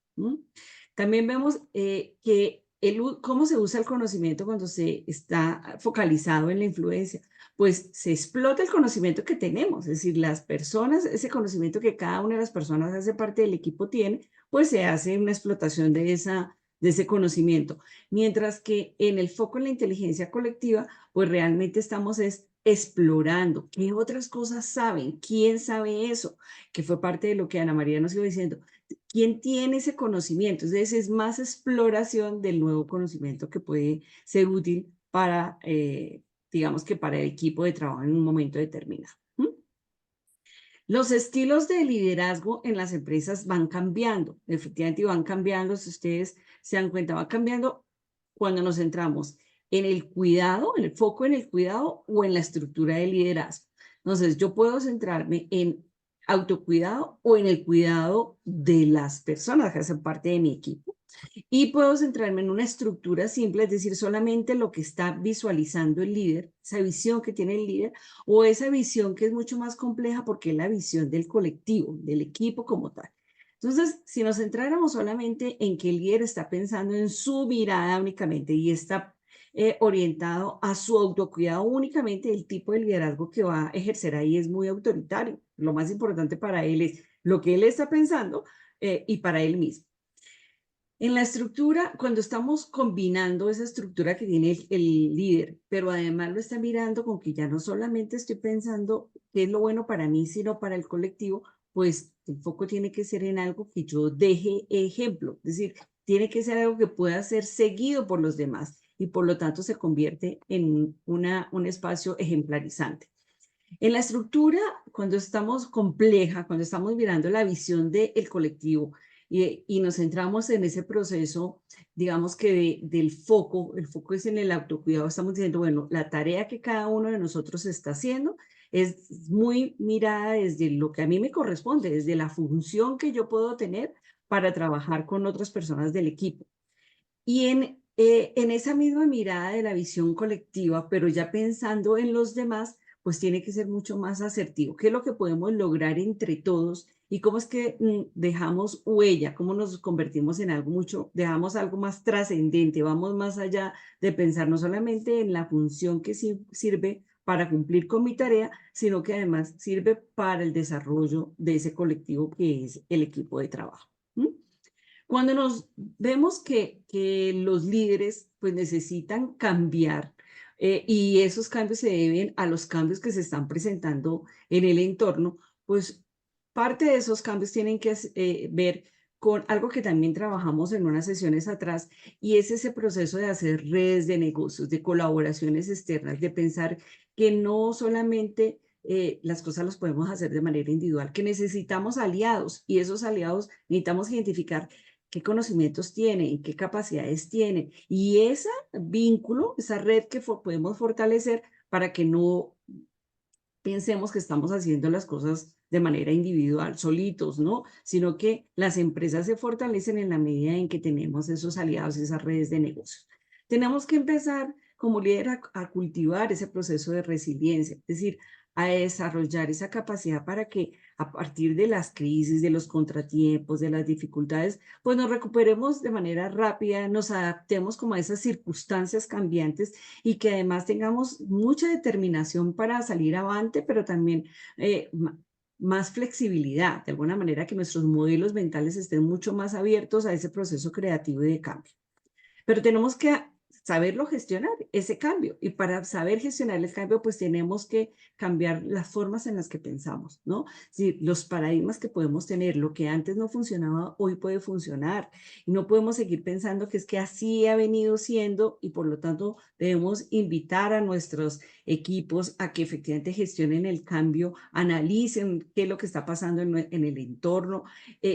También vemos que cómo se usa el conocimiento cuando se está focalizado en la influencia. Pues se explota el conocimiento que tenemos, es decir, las personas, ese conocimiento que cada una de las personas hace parte del equipo tiene, pues se hace una explotación de ese conocimiento. Mientras que en el foco en la inteligencia colectiva, pues realmente estamos explorando qué otras cosas saben, quién sabe eso, que fue parte de lo que Ana María nos iba diciendo. ¿Quién tiene ese conocimiento? Entonces es más exploración del nuevo conocimiento que puede ser útil para, digamos que para el equipo de trabajo en un momento determinado. Los estilos de liderazgo en las empresas van cambiando, efectivamente van cambiando, si ustedes se dan cuenta, va cambiando cuando nos centramos en el cuidado, en el foco en el cuidado o en la estructura de liderazgo. Entonces yo puedo centrarme en autocuidado o en el cuidado de las personas que hacen parte de mi equipo. Y puedo centrarme en una estructura simple, es decir, solamente lo que está visualizando el líder, esa visión que tiene el líder, o esa visión que es mucho más compleja porque es la visión del colectivo, del equipo como tal. Entonces, si nos centráramos solamente en que el líder está pensando en su mirada únicamente y está orientado a su autocuidado únicamente, el tipo de liderazgo que va a ejercer ahí es muy autoritario. Lo más importante para él es lo que él está pensando y para él mismo. En la estructura, cuando estamos combinando esa estructura que tiene el líder, pero además lo está mirando con que ya no solamente estoy pensando qué es lo bueno para mí, sino para el colectivo, pues el foco tiene que ser en algo que yo deje ejemplo, es decir, tiene que ser algo que pueda ser seguido por los demás y por lo tanto se convierte en un espacio ejemplarizante. En la estructura, cuando estamos compleja, cuando estamos mirando la visión del colectivo y nos centramos en ese proceso, digamos que del foco, el foco es en el autocuidado, estamos diciendo, bueno, la tarea que cada uno de nosotros está haciendo es muy mirada desde lo que a mí me corresponde, desde la función que yo puedo tener para trabajar con otras personas del equipo. Y en esa misma mirada de la visión colectiva, pero ya pensando en los demás, pues tiene que ser mucho más asertivo. ¿Qué es lo que podemos lograr entre todos? ¿Y cómo es que dejamos huella? ¿Cómo nos convertimos en algo mucho, dejamos algo más trascendente? Vamos más allá de pensar no solamente en la función que sirve para cumplir con mi tarea, sino que además sirve para el desarrollo de ese colectivo que es el equipo de trabajo. ¿Mm? Cuando nos vemos que los líderes pues necesitan cambiar y esos cambios se deben a los cambios que se están presentando en el entorno, pues parte de esos cambios tienen que ver con algo que también trabajamos en unas sesiones atrás y es ese proceso de hacer redes de negocios, de colaboraciones externas, de pensar que no solamente las cosas las podemos hacer de manera individual, que necesitamos aliados y esos aliados necesitamos identificar qué conocimientos tiene y qué capacidades tiene. Y ese vínculo, esa red que podemos fortalecer para que no pensemos que estamos haciendo las cosas de manera individual, solitos, ¿no? Sino que las empresas se fortalecen en la medida en que tenemos esos aliados, esas redes de negocios. Tenemos que empezar como líder a cultivar ese proceso de resiliencia, es decir, a desarrollar esa capacidad para que a partir de las crisis, de los contratiempos, de las dificultades, pues nos recuperemos de manera rápida, nos adaptemos como a esas circunstancias cambiantes y que además tengamos mucha determinación para salir avante, pero también más flexibilidad, de alguna manera que nuestros modelos mentales estén mucho más abiertos a ese proceso creativo y de cambio. Pero tenemos que saberlo gestionar, ese cambio. Y para saber gestionar el cambio, pues tenemos que cambiar las formas en las que pensamos, ¿no? Sí, los paradigmas que podemos tener, lo que antes no funcionaba, hoy puede funcionar. Y no podemos seguir pensando que es que así ha venido siendo y por lo tanto debemos invitar a nuestros equipos a que efectivamente gestionen el cambio, analicen qué es lo que está pasando en el entorno,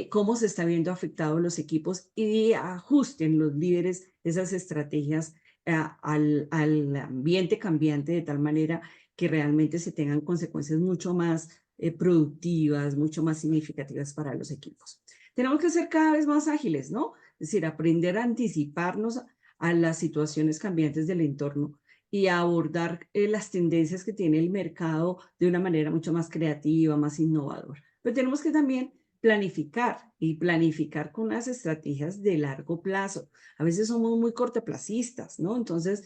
cómo se está viendo afectados los equipos y ajusten los líderes esas estrategias al ambiente cambiante de tal manera que realmente se tengan consecuencias mucho más productivas, mucho más significativas para los equipos. Tenemos que ser cada vez más ágiles, ¿no? Es decir, aprender a anticiparnos a las situaciones cambiantes del entorno y a abordar las tendencias que tiene el mercado de una manera mucho más creativa, más innovadora. Pero tenemos que también planificar y planificar con unas estrategias de largo plazo. A veces somos muy cortoplacistas, ¿no? Entonces,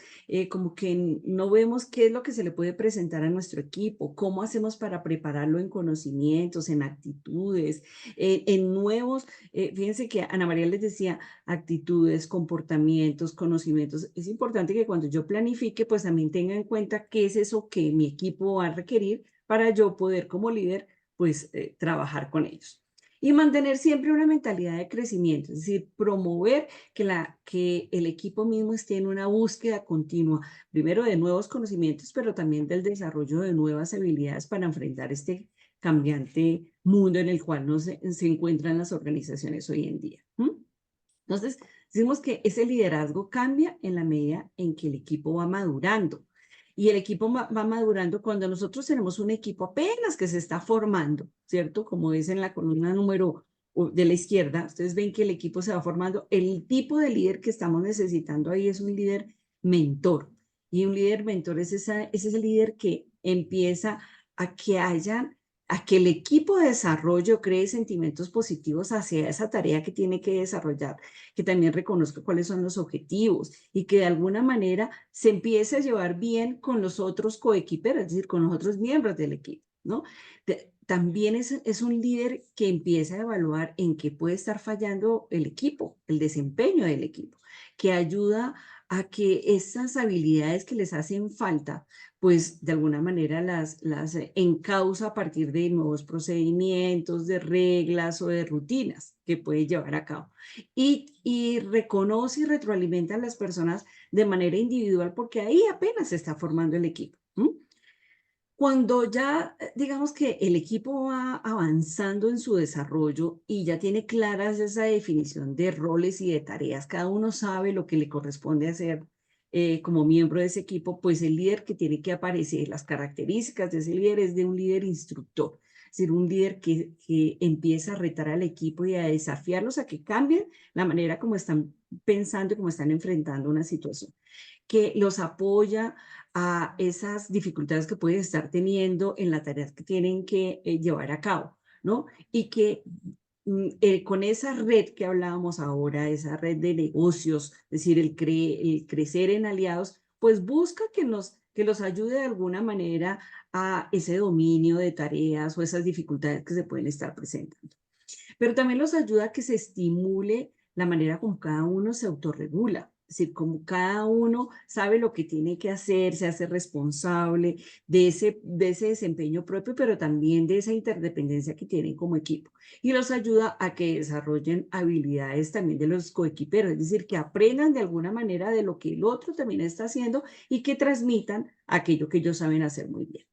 como que no vemos qué es lo que se le puede presentar a nuestro equipo, cómo hacemos para prepararlo en conocimientos, en actitudes, en nuevos, fíjense que Ana María les decía, actitudes, comportamientos, conocimientos. Es importante que cuando yo planifique, pues también tenga en cuenta qué es eso que mi equipo va a requerir para yo poder como líder, pues, trabajar con ellos. Y mantener siempre una mentalidad de crecimiento, es decir, promover que el equipo mismo esté en una búsqueda continua, primero de nuevos conocimientos, pero también del desarrollo de nuevas habilidades para enfrentar este cambiante mundo en el cual se encuentran las organizaciones hoy en día. Entonces, decimos que ese liderazgo cambia en la medida en que el equipo va madurando. Y el equipo va madurando cuando nosotros tenemos un equipo apenas que se está formando, ¿cierto? Como es en la columna número de la izquierda, ustedes ven que el equipo se va formando. El tipo de líder que estamos necesitando ahí es un líder mentor. Y un líder mentor es ese líder que empieza a que el equipo de desarrollo cree sentimientos positivos hacia esa tarea que tiene que desarrollar, que también reconozca cuáles son los objetivos y que de alguna manera se empiece a llevar bien con los otros coequiperos, es decir, con los otros miembros del equipo. ¿no? También es un líder que empieza a evaluar en qué puede estar fallando el equipo, el desempeño del equipo, que ayuda a que esas habilidades que les hacen falta, pues de alguna manera las encausa a partir de nuevos procedimientos, de reglas o de rutinas que puede llevar a cabo. Y reconoce y retroalimenta a las personas de manera individual porque ahí apenas se está formando el equipo. Cuando ya, digamos que el equipo va avanzando en su desarrollo y ya tiene claras esa definición de roles y de tareas, cada uno sabe lo que le corresponde hacer como miembro de ese equipo, pues el líder que tiene que aparecer, las características de ese líder es de un líder instructor, es decir, un líder que empieza a retar al equipo y a desafiarlos a que cambien la manera como están pensando y como están enfrentando una situación, que los apoya a esas dificultades que pueden estar teniendo en las tareas que tienen que llevar a cabo, ¿no? Y que con esa red que hablábamos ahora, esa red de negocios, es decir, el crecer en aliados, pues busca que los ayude de alguna manera a ese dominio de tareas o esas dificultades que se pueden estar presentando. Pero también los ayuda a que se estimule la manera como cada uno se autorregula. Es decir, como cada uno sabe lo que tiene que hacer, se hace responsable de ese desempeño propio, pero también de esa interdependencia que tienen como equipo. Y los ayuda a que desarrollen habilidades también de los coequiperos, es decir, que aprendan de alguna manera de lo que el otro también está haciendo y que transmitan aquello que ellos saben hacer muy bien.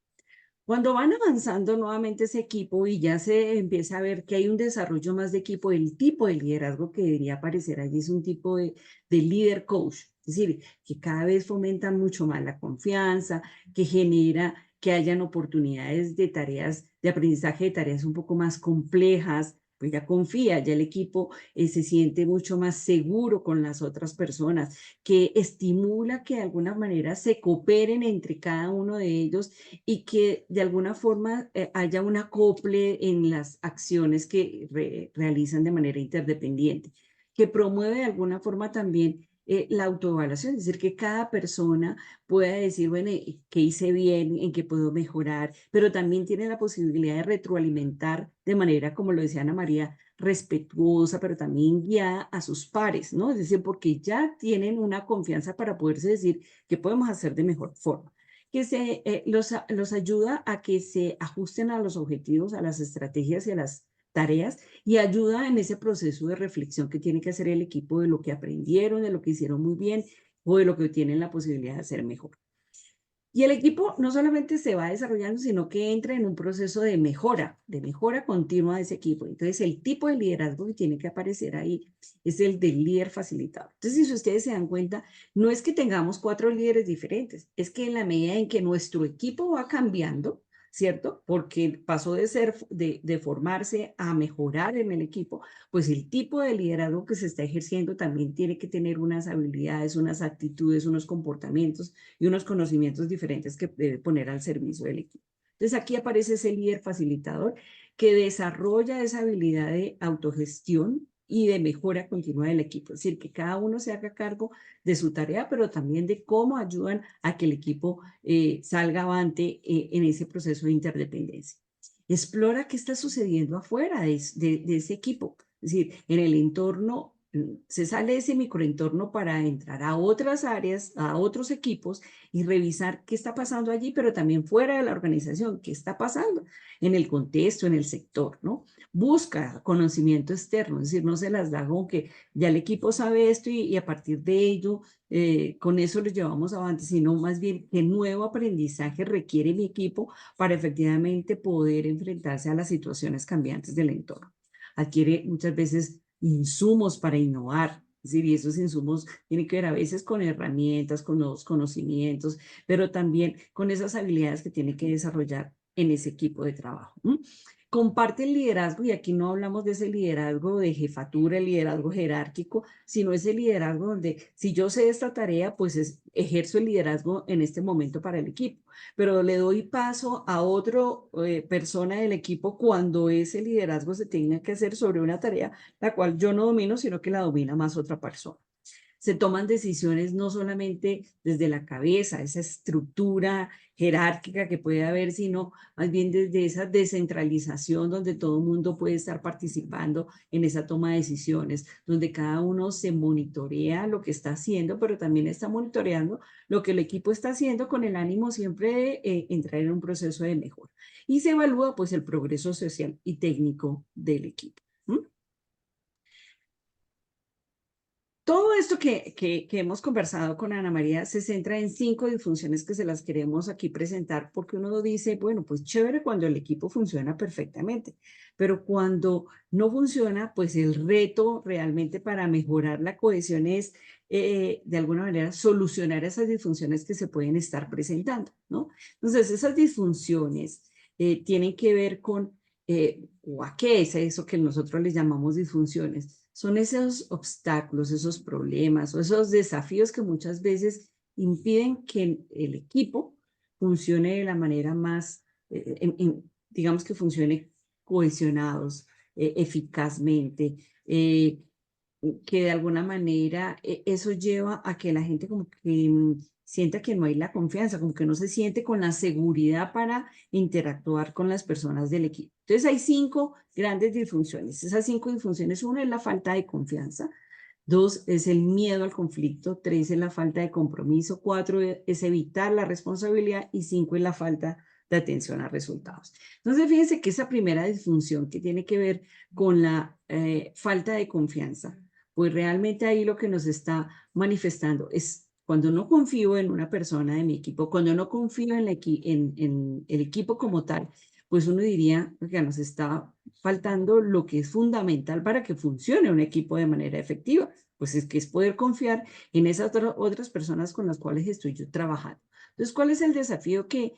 Cuando van avanzando nuevamente ese equipo y ya se empieza a ver que hay un desarrollo más de equipo, el tipo de liderazgo que debería aparecer allí es un tipo de líder coach, es decir, que cada vez fomenta mucho más la confianza, que genera que hayan oportunidades de tareas, de aprendizaje de tareas un poco más complejas, pues ya confía, ya el equipo se siente mucho más seguro con las otras personas, que estimula que de alguna manera se cooperen entre cada uno de ellos y que de alguna forma haya un acople en las acciones que realizan de manera interdependiente, que promueve de alguna forma también la autoevaluación, es decir, que cada persona pueda decir, bueno, qué hice bien, en qué puedo mejorar, pero también tiene la posibilidad de retroalimentar de manera, como lo decía Ana María, respetuosa, pero también guiada a sus pares, ¿no? Es decir, porque ya tienen una confianza para poderse decir qué podemos hacer de mejor forma, que los ayuda a que se ajusten a los objetivos, a las estrategias y a las tareas, y ayuda en ese proceso de reflexión que tiene que hacer el equipo de lo que aprendieron, de lo que hicieron muy bien o de lo que tienen la posibilidad de hacer mejor. Y el equipo no solamente se va desarrollando, sino que entra en un proceso de mejora continua de ese equipo. Entonces, el tipo de liderazgo que tiene que aparecer ahí es el del líder facilitador. Entonces, si ustedes se dan cuenta, no es que tengamos 4 líderes diferentes, es que en la medida en que nuestro equipo va cambiando, ¿cierto? Porque pasó de formarse a mejorar en el equipo, pues el tipo de liderazgo que se está ejerciendo también tiene que tener unas habilidades, unas actitudes, unos comportamientos y unos conocimientos diferentes que debe poner al servicio del equipo. Entonces aquí aparece ese líder facilitador que desarrolla esa habilidad de autogestión y de mejora continua del equipo. Es decir, que cada uno se haga cargo de su tarea, pero también de cómo ayudan a que el equipo salga avante en ese proceso de interdependencia. Explora qué está sucediendo afuera de ese equipo. Es decir, en el entorno se sale de ese microentorno para entrar a otras áreas, a otros equipos y revisar qué está pasando allí, pero también fuera de la organización, qué está pasando en el contexto, en el sector, ¿no? Busca conocimiento externo, es decir, no se las da como que ya el equipo sabe esto y a partir de ello, con eso lo llevamos adelante, sino más bien qué nuevo aprendizaje requiere mi equipo para efectivamente poder enfrentarse a las situaciones cambiantes del entorno. Adquiere muchas veces insumos para innovar. Es decir, y esos insumos tienen que ver a veces con herramientas, con nuevos conocimientos, pero también con esas habilidades que tiene que desarrollar en ese equipo de trabajo. Comparte el liderazgo, y aquí no hablamos de ese liderazgo de jefatura, el liderazgo jerárquico, sino ese liderazgo donde si yo sé esta tarea, pues ejerzo el liderazgo en este momento para el equipo, pero le doy paso a otra persona del equipo cuando ese liderazgo se tenga que hacer sobre una tarea la cual yo no domino, sino que la domina más otra persona. se toman decisiones no solamente desde la cabeza, esa estructura jerárquica que puede haber, sino más bien desde esa descentralización donde todo el mundo puede estar participando en esa toma de decisiones, donde cada uno se monitorea lo que está haciendo, pero también está monitoreando lo que el equipo está haciendo con el ánimo siempre de entrar en un proceso de mejora. Y se evalúa pues el progreso social y técnico del equipo. Todo esto que hemos conversado con Ana María se centra en 5 disfunciones que se las queremos aquí presentar, porque uno dice, bueno, pues chévere cuando el equipo funciona perfectamente, pero cuando no funciona, pues el reto realmente para mejorar la cohesión es, de alguna manera, solucionar esas disfunciones que se pueden estar presentando, ¿no? Entonces, esas disfunciones tienen que ver con, ¿o a qué es eso que nosotros les llamamos disfunciones? Son esos obstáculos, esos problemas o esos desafíos que muchas veces impiden que el equipo funcione de la manera más, digamos que funcione cohesionados, eficazmente, que de alguna manera eso lleva a que la gente como que sienta que no hay la confianza, como que no se siente con la seguridad para interactuar con las personas del equipo. Entonces hay 5 grandes disfunciones. Esas 5 disfunciones, una es la falta de confianza, 2 es el miedo al conflicto, 3 es la falta de compromiso, 4 es evitar la responsabilidad y 5 es la falta de atención a resultados. Entonces fíjense que esa primera disfunción que tiene que ver con la falta de confianza, pues realmente ahí lo que nos está manifestando es cuando no confío en una persona de mi equipo, cuando no confío en el equipo como tal, pues uno diría que nos está faltando lo que es fundamental para que funcione un equipo de manera efectiva, pues es que es poder confiar en esas otras personas con las cuales estoy yo trabajando. Entonces, ¿cuál es el desafío que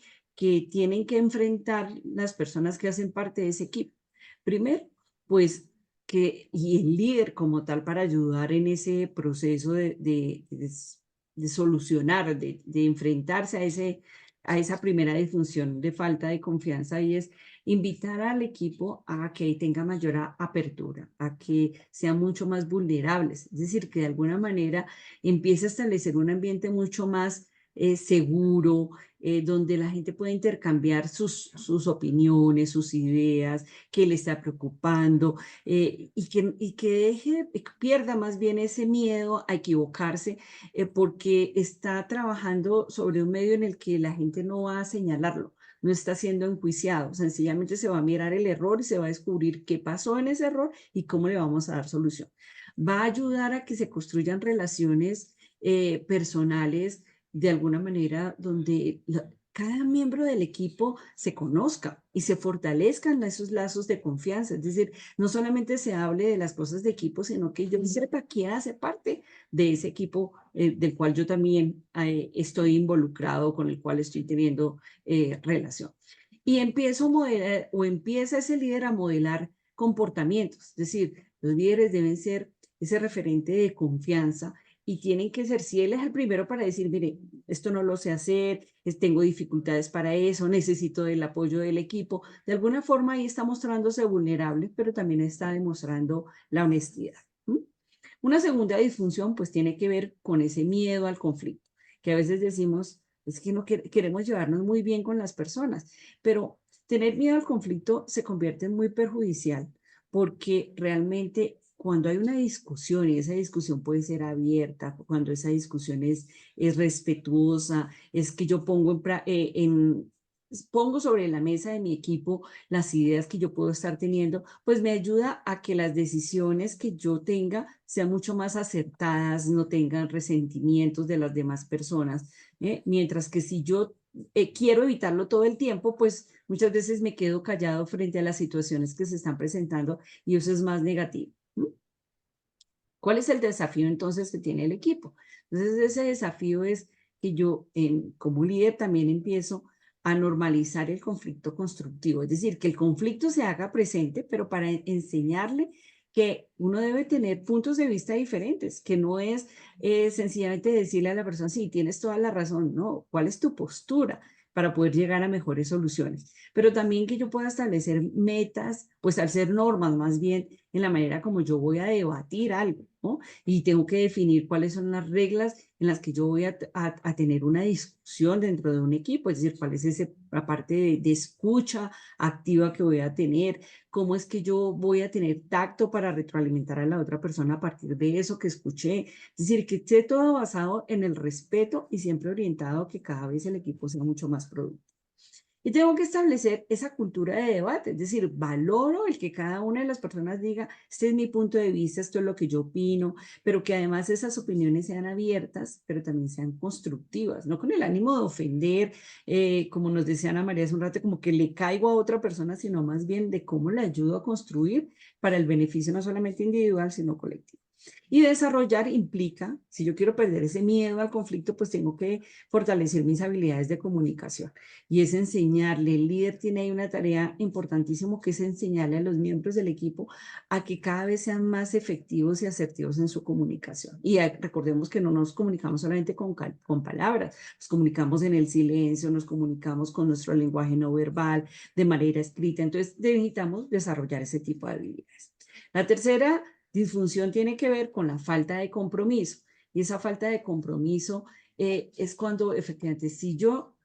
tienen que enfrentar las personas que hacen parte de ese equipo? Primero, pues y el líder como tal para ayudar en ese proceso de solucionar, de enfrentarse a esa primera disfunción de falta de confianza, y es invitar al equipo a que tenga mayor apertura, a que sean mucho más vulnerables, es decir, que de alguna manera empiece a establecer un ambiente mucho más seguro, donde la gente puede intercambiar sus opiniones, sus ideas, que le está preocupando, y que pierda más bien ese miedo a equivocarse, porque está trabajando sobre un medio en el que la gente no va a señalarlo, no está siendo enjuiciado, sencillamente se va a mirar el error y se va a descubrir qué pasó en ese error y cómo le vamos a dar solución. Va a ayudar a que se construyan relaciones personales de alguna manera donde cada miembro del equipo se conozca y se fortalezcan esos lazos de confianza. Es decir, no solamente se hable de las cosas de equipo, sino que yo sepa quién hace parte de ese equipo del cual yo también estoy involucrado, con el cual estoy teniendo relación. Y empiezo a modelar, o empieza ese líder a modelar comportamientos. Es decir, los líderes deben ser ese referente de confianza y tienen que ser, si él es el primero para decir, mire, esto no lo sé hacer, tengo dificultades para eso, necesito del apoyo del equipo, de alguna forma ahí está mostrándose vulnerable, pero también está demostrando la honestidad. Una segunda disfunción pues tiene que ver con ese miedo al conflicto, que a veces decimos, es que no queremos llevarnos muy bien con las personas, pero tener miedo al conflicto se convierte en muy perjudicial porque realmente cuando hay una discusión y esa discusión puede ser abierta, cuando esa discusión es respetuosa, es que yo pongo sobre la mesa de mi equipo las ideas que yo puedo estar teniendo, pues me ayuda a que las decisiones que yo tenga sean mucho más acertadas, no tengan resentimientos de las demás personas, mientras que si yo quiero evitarlo todo el tiempo, pues muchas veces me quedo callado frente a las situaciones que se están presentando y eso es más negativo. ¿Cuál es el desafío entonces que tiene el equipo? Entonces ese desafío es que yo como líder también empiezo a normalizar el conflicto constructivo, es decir, que el conflicto se haga presente, pero para enseñarle que uno debe tener puntos de vista diferentes, que no es sencillamente decirle a la persona, sí, tienes toda la razón, no, ¿cuál es tu postura para poder llegar a mejores soluciones? Pero también que yo pueda establecer metas, pues al ser normas más bien, en la manera como yo voy a debatir algo, ¿no? Y tengo que definir cuáles son las reglas en las que yo voy a tener una discusión dentro de un equipo, es decir, cuál es la parte de escucha activa que voy a tener, cómo es que yo voy a tener tacto para retroalimentar a la otra persona a partir de eso que escuché. Es decir, que esté todo basado en el respeto y siempre orientado a que cada vez el equipo sea mucho más productivo. Y tengo que establecer esa cultura de debate, es decir, valoro el que cada una de las personas diga, este es mi punto de vista, esto es lo que yo opino, pero que además esas opiniones sean abiertas, pero también sean constructivas, no con el ánimo de ofender, como nos decía Ana María hace un rato, como que le caigo a otra persona, sino más bien de cómo le ayudo a construir para el beneficio no solamente individual, sino colectivo. Y desarrollar implica, si yo quiero perder ese miedo al conflicto, pues tengo que fortalecer mis habilidades de comunicación. Y es enseñarle, el líder tiene ahí una tarea importantísima que es enseñarle a los miembros del equipo a que cada vez sean más efectivos y asertivos en su comunicación. Y recordemos que no nos comunicamos solamente con palabras, nos comunicamos en el silencio, nos comunicamos con nuestro lenguaje no verbal, de manera escrita. Entonces necesitamos desarrollar ese tipo de habilidades. La tercera disfunción tiene que ver con la falta de compromiso. Y esa falta de compromiso es cuando efectivamente, si yo,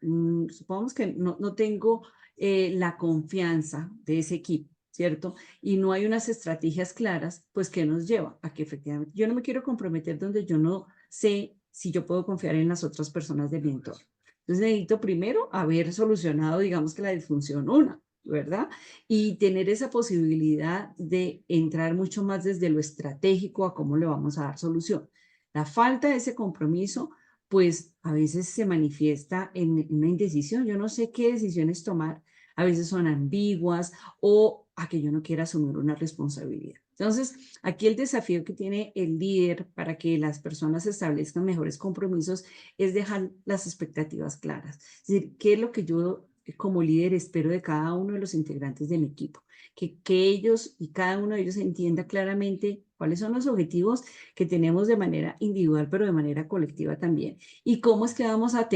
supongamos que no tengo la confianza de ese equipo, ¿cierto? Y no hay unas estrategias claras, pues ¿qué nos lleva? A que efectivamente yo no me quiero comprometer donde yo no sé si yo puedo confiar en las otras personas de mi entorno. Entonces necesito primero haber solucionado, digamos que la disfunción 1, ¿verdad? Y tener esa posibilidad de entrar mucho más desde lo estratégico a cómo le vamos a dar solución. La falta de ese compromiso, pues a veces se manifiesta en una indecisión. Yo no sé qué decisiones tomar, a veces son ambiguas o a que yo no quiera asumir una responsabilidad. Entonces, aquí el desafío que tiene el líder para que las personas establezcan mejores compromisos es dejar las expectativas claras. Es decir, ¿qué es lo que yo como líder espero de cada uno de los integrantes de mi equipo? Que ellos y cada uno de ellos entienda claramente cuáles son los objetivos que tenemos de manera individual, pero de manera colectiva también. Y cómo es que vamos a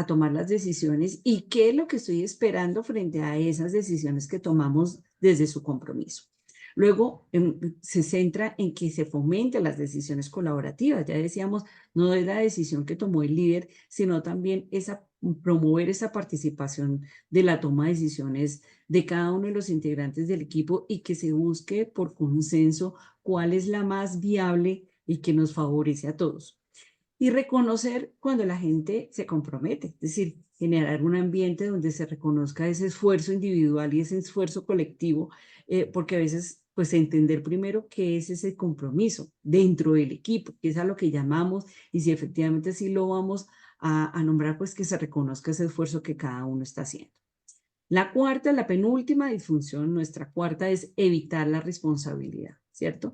tomar las decisiones y qué es lo que estoy esperando frente a esas decisiones que tomamos desde su compromiso. Luego se centra en que se fomenten las decisiones colaborativas. Ya decíamos, no es la decisión que tomó el líder, sino también promover esa participación de la toma de decisiones de cada uno de los integrantes del equipo y que se busque por consenso cuál es la más viable y que nos favorece a todos. Y reconocer cuando la gente se compromete, es decir, generar un ambiente donde se reconozca ese esfuerzo individual y ese esfuerzo colectivo, porque a veces, pues entender primero qué es ese compromiso dentro del equipo, que es a lo que llamamos, y si efectivamente sí lo vamos a nombrar, pues que se reconozca ese esfuerzo que cada uno está haciendo. La cuarta, la penúltima disfunción, nuestra cuarta es evitar la responsabilidad, ¿cierto?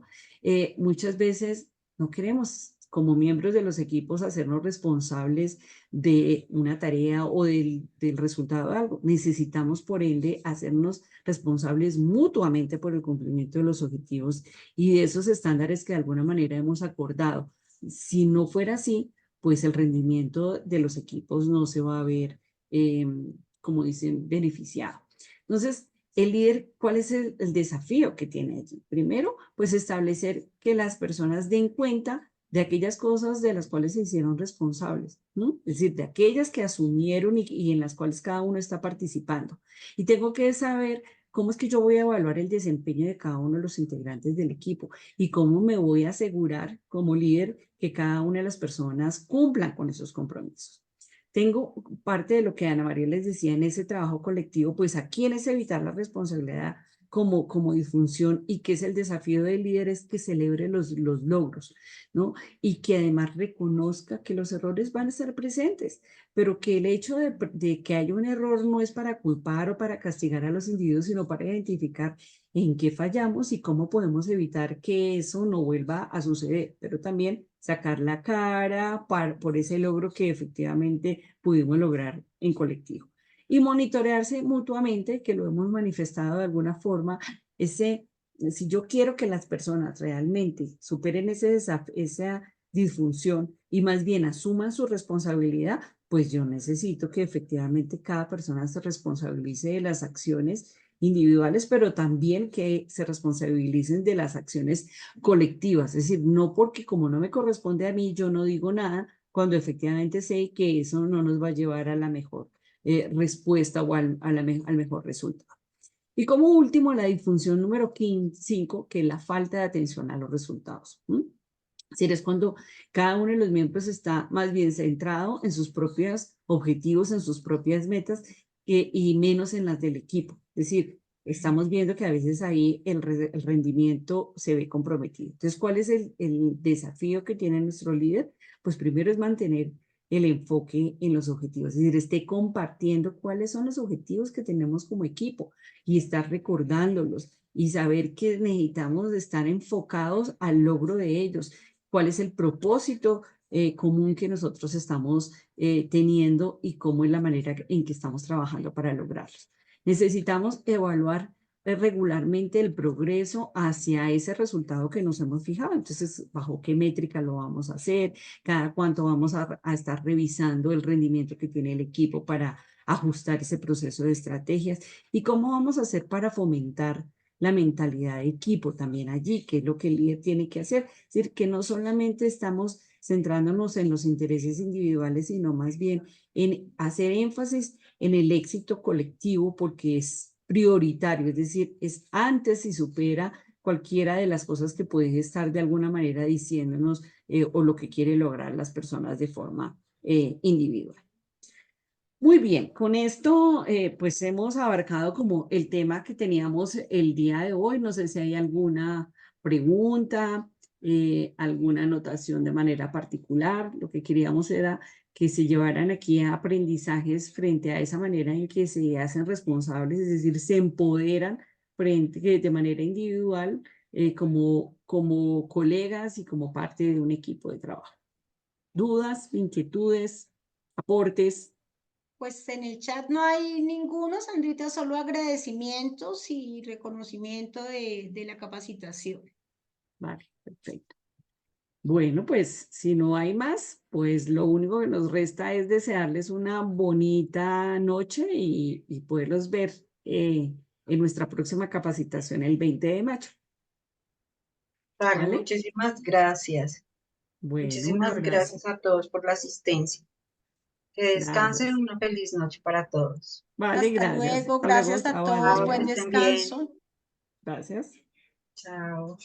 Muchas veces no queremos, como miembros de los equipos, hacernos responsables de una tarea o del resultado de algo. Necesitamos, por ende, hacernos responsables mutuamente por el cumplimiento de los objetivos y de esos estándares que de alguna manera hemos acordado. Si no fuera así, pues el rendimiento de los equipos no se va a ver como dicen, beneficiado. Entonces, el líder, ¿cuál es el desafío que tiene allí? Primero, pues establecer que las personas den cuenta de aquellas cosas de las cuales se hicieron responsables, ¿no? Es decir, de aquellas que asumieron y en las cuales cada uno está participando. Y tengo que saber cómo es que yo voy a evaluar el desempeño de cada uno de los integrantes del equipo y cómo me voy a asegurar como líder que cada una de las personas cumplan con esos compromisos. Tengo parte de lo que Ana María les decía en ese trabajo colectivo, pues aquí es evitar la responsabilidad como disfunción y que es el desafío del líder es que celebre los logros, ¿no? Y que además reconozca que los errores van a estar presentes, pero que el hecho de que haya un error no es para culpar o para castigar a los individuos, sino para identificar en qué fallamos y cómo podemos evitar que eso no vuelva a suceder, pero también sacar la cara por ese logro que efectivamente pudimos lograr en colectivo. Y monitorearse mutuamente, que lo hemos manifestado de alguna forma, si yo quiero que las personas realmente superen esa disfunción y más bien asuman su responsabilidad, pues yo necesito que efectivamente cada persona se responsabilice de las acciones individuales, pero también que se responsabilicen de las acciones colectivas. Es decir, no porque como no me corresponde a mí, yo no digo nada, cuando efectivamente sé que eso no nos va a llevar a la mejor respuesta o al mejor resultado. Y como último, la disfunción número 5, que es la falta de atención a los resultados. Es decir, es cuando cada uno de los miembros está más bien centrado en sus propios objetivos, en sus propias metas y menos en las del equipo. Es decir, estamos viendo que a veces ahí el rendimiento se ve comprometido. Entonces, ¿cuál es el desafío que tiene nuestro líder? Pues primero es mantener el enfoque en los objetivos, es decir, esté compartiendo cuáles son los objetivos que tenemos como equipo y estar recordándolos y saber que necesitamos estar enfocados al logro de ellos, cuál es el propósito común que nosotros estamos teniendo y cómo es la manera en que estamos trabajando para lograrlos. Necesitamos evaluar regularmente el progreso hacia ese resultado que nos hemos fijado. Entonces, ¿bajo qué métrica lo vamos a hacer? ¿Cada cuánto vamos a estar revisando el rendimiento que tiene el equipo para ajustar ese proceso de estrategias? ¿Y cómo vamos a hacer para fomentar la mentalidad de equipo también allí, que es lo que el líder tiene que hacer? Es decir, que no solamente estamos centrándonos en los intereses individuales, sino más bien en hacer énfasis en el éxito colectivo, porque es prioritario, es decir, es antes y supera cualquiera de las cosas que puede estar de alguna manera diciéndonos o lo que quiere lograr las personas de forma individual. Muy bien, con esto pues hemos abarcado como el tema que teníamos el día de hoy. No sé si hay alguna pregunta, alguna anotación de manera particular. Lo que queríamos era que se llevaran aquí aprendizajes frente a esa manera en que se hacen responsables, es decir, se empoderan de manera individual como colegas y como parte de un equipo de trabajo. ¿Dudas, inquietudes, aportes? Pues en el chat no hay ninguno, Sandrita, solo agradecimientos y reconocimiento de la capacitación. Vale, perfecto. Bueno, pues si no hay más, pues lo único que nos resta es desearles una bonita noche y poderlos ver en nuestra próxima capacitación el 20 de mayo. Vale, ¿Vale? muchísimas gracias. Bueno, un Muchísimas abrazo. gracias a todos por la asistencia. Que descansen, Gracias. una feliz noche para todos. Vale, Hasta gracias. luego, Hasta luego. gracias a Chao, todos, Chao, que buen Andrea. estén bien. descanso. Gracias. Chao.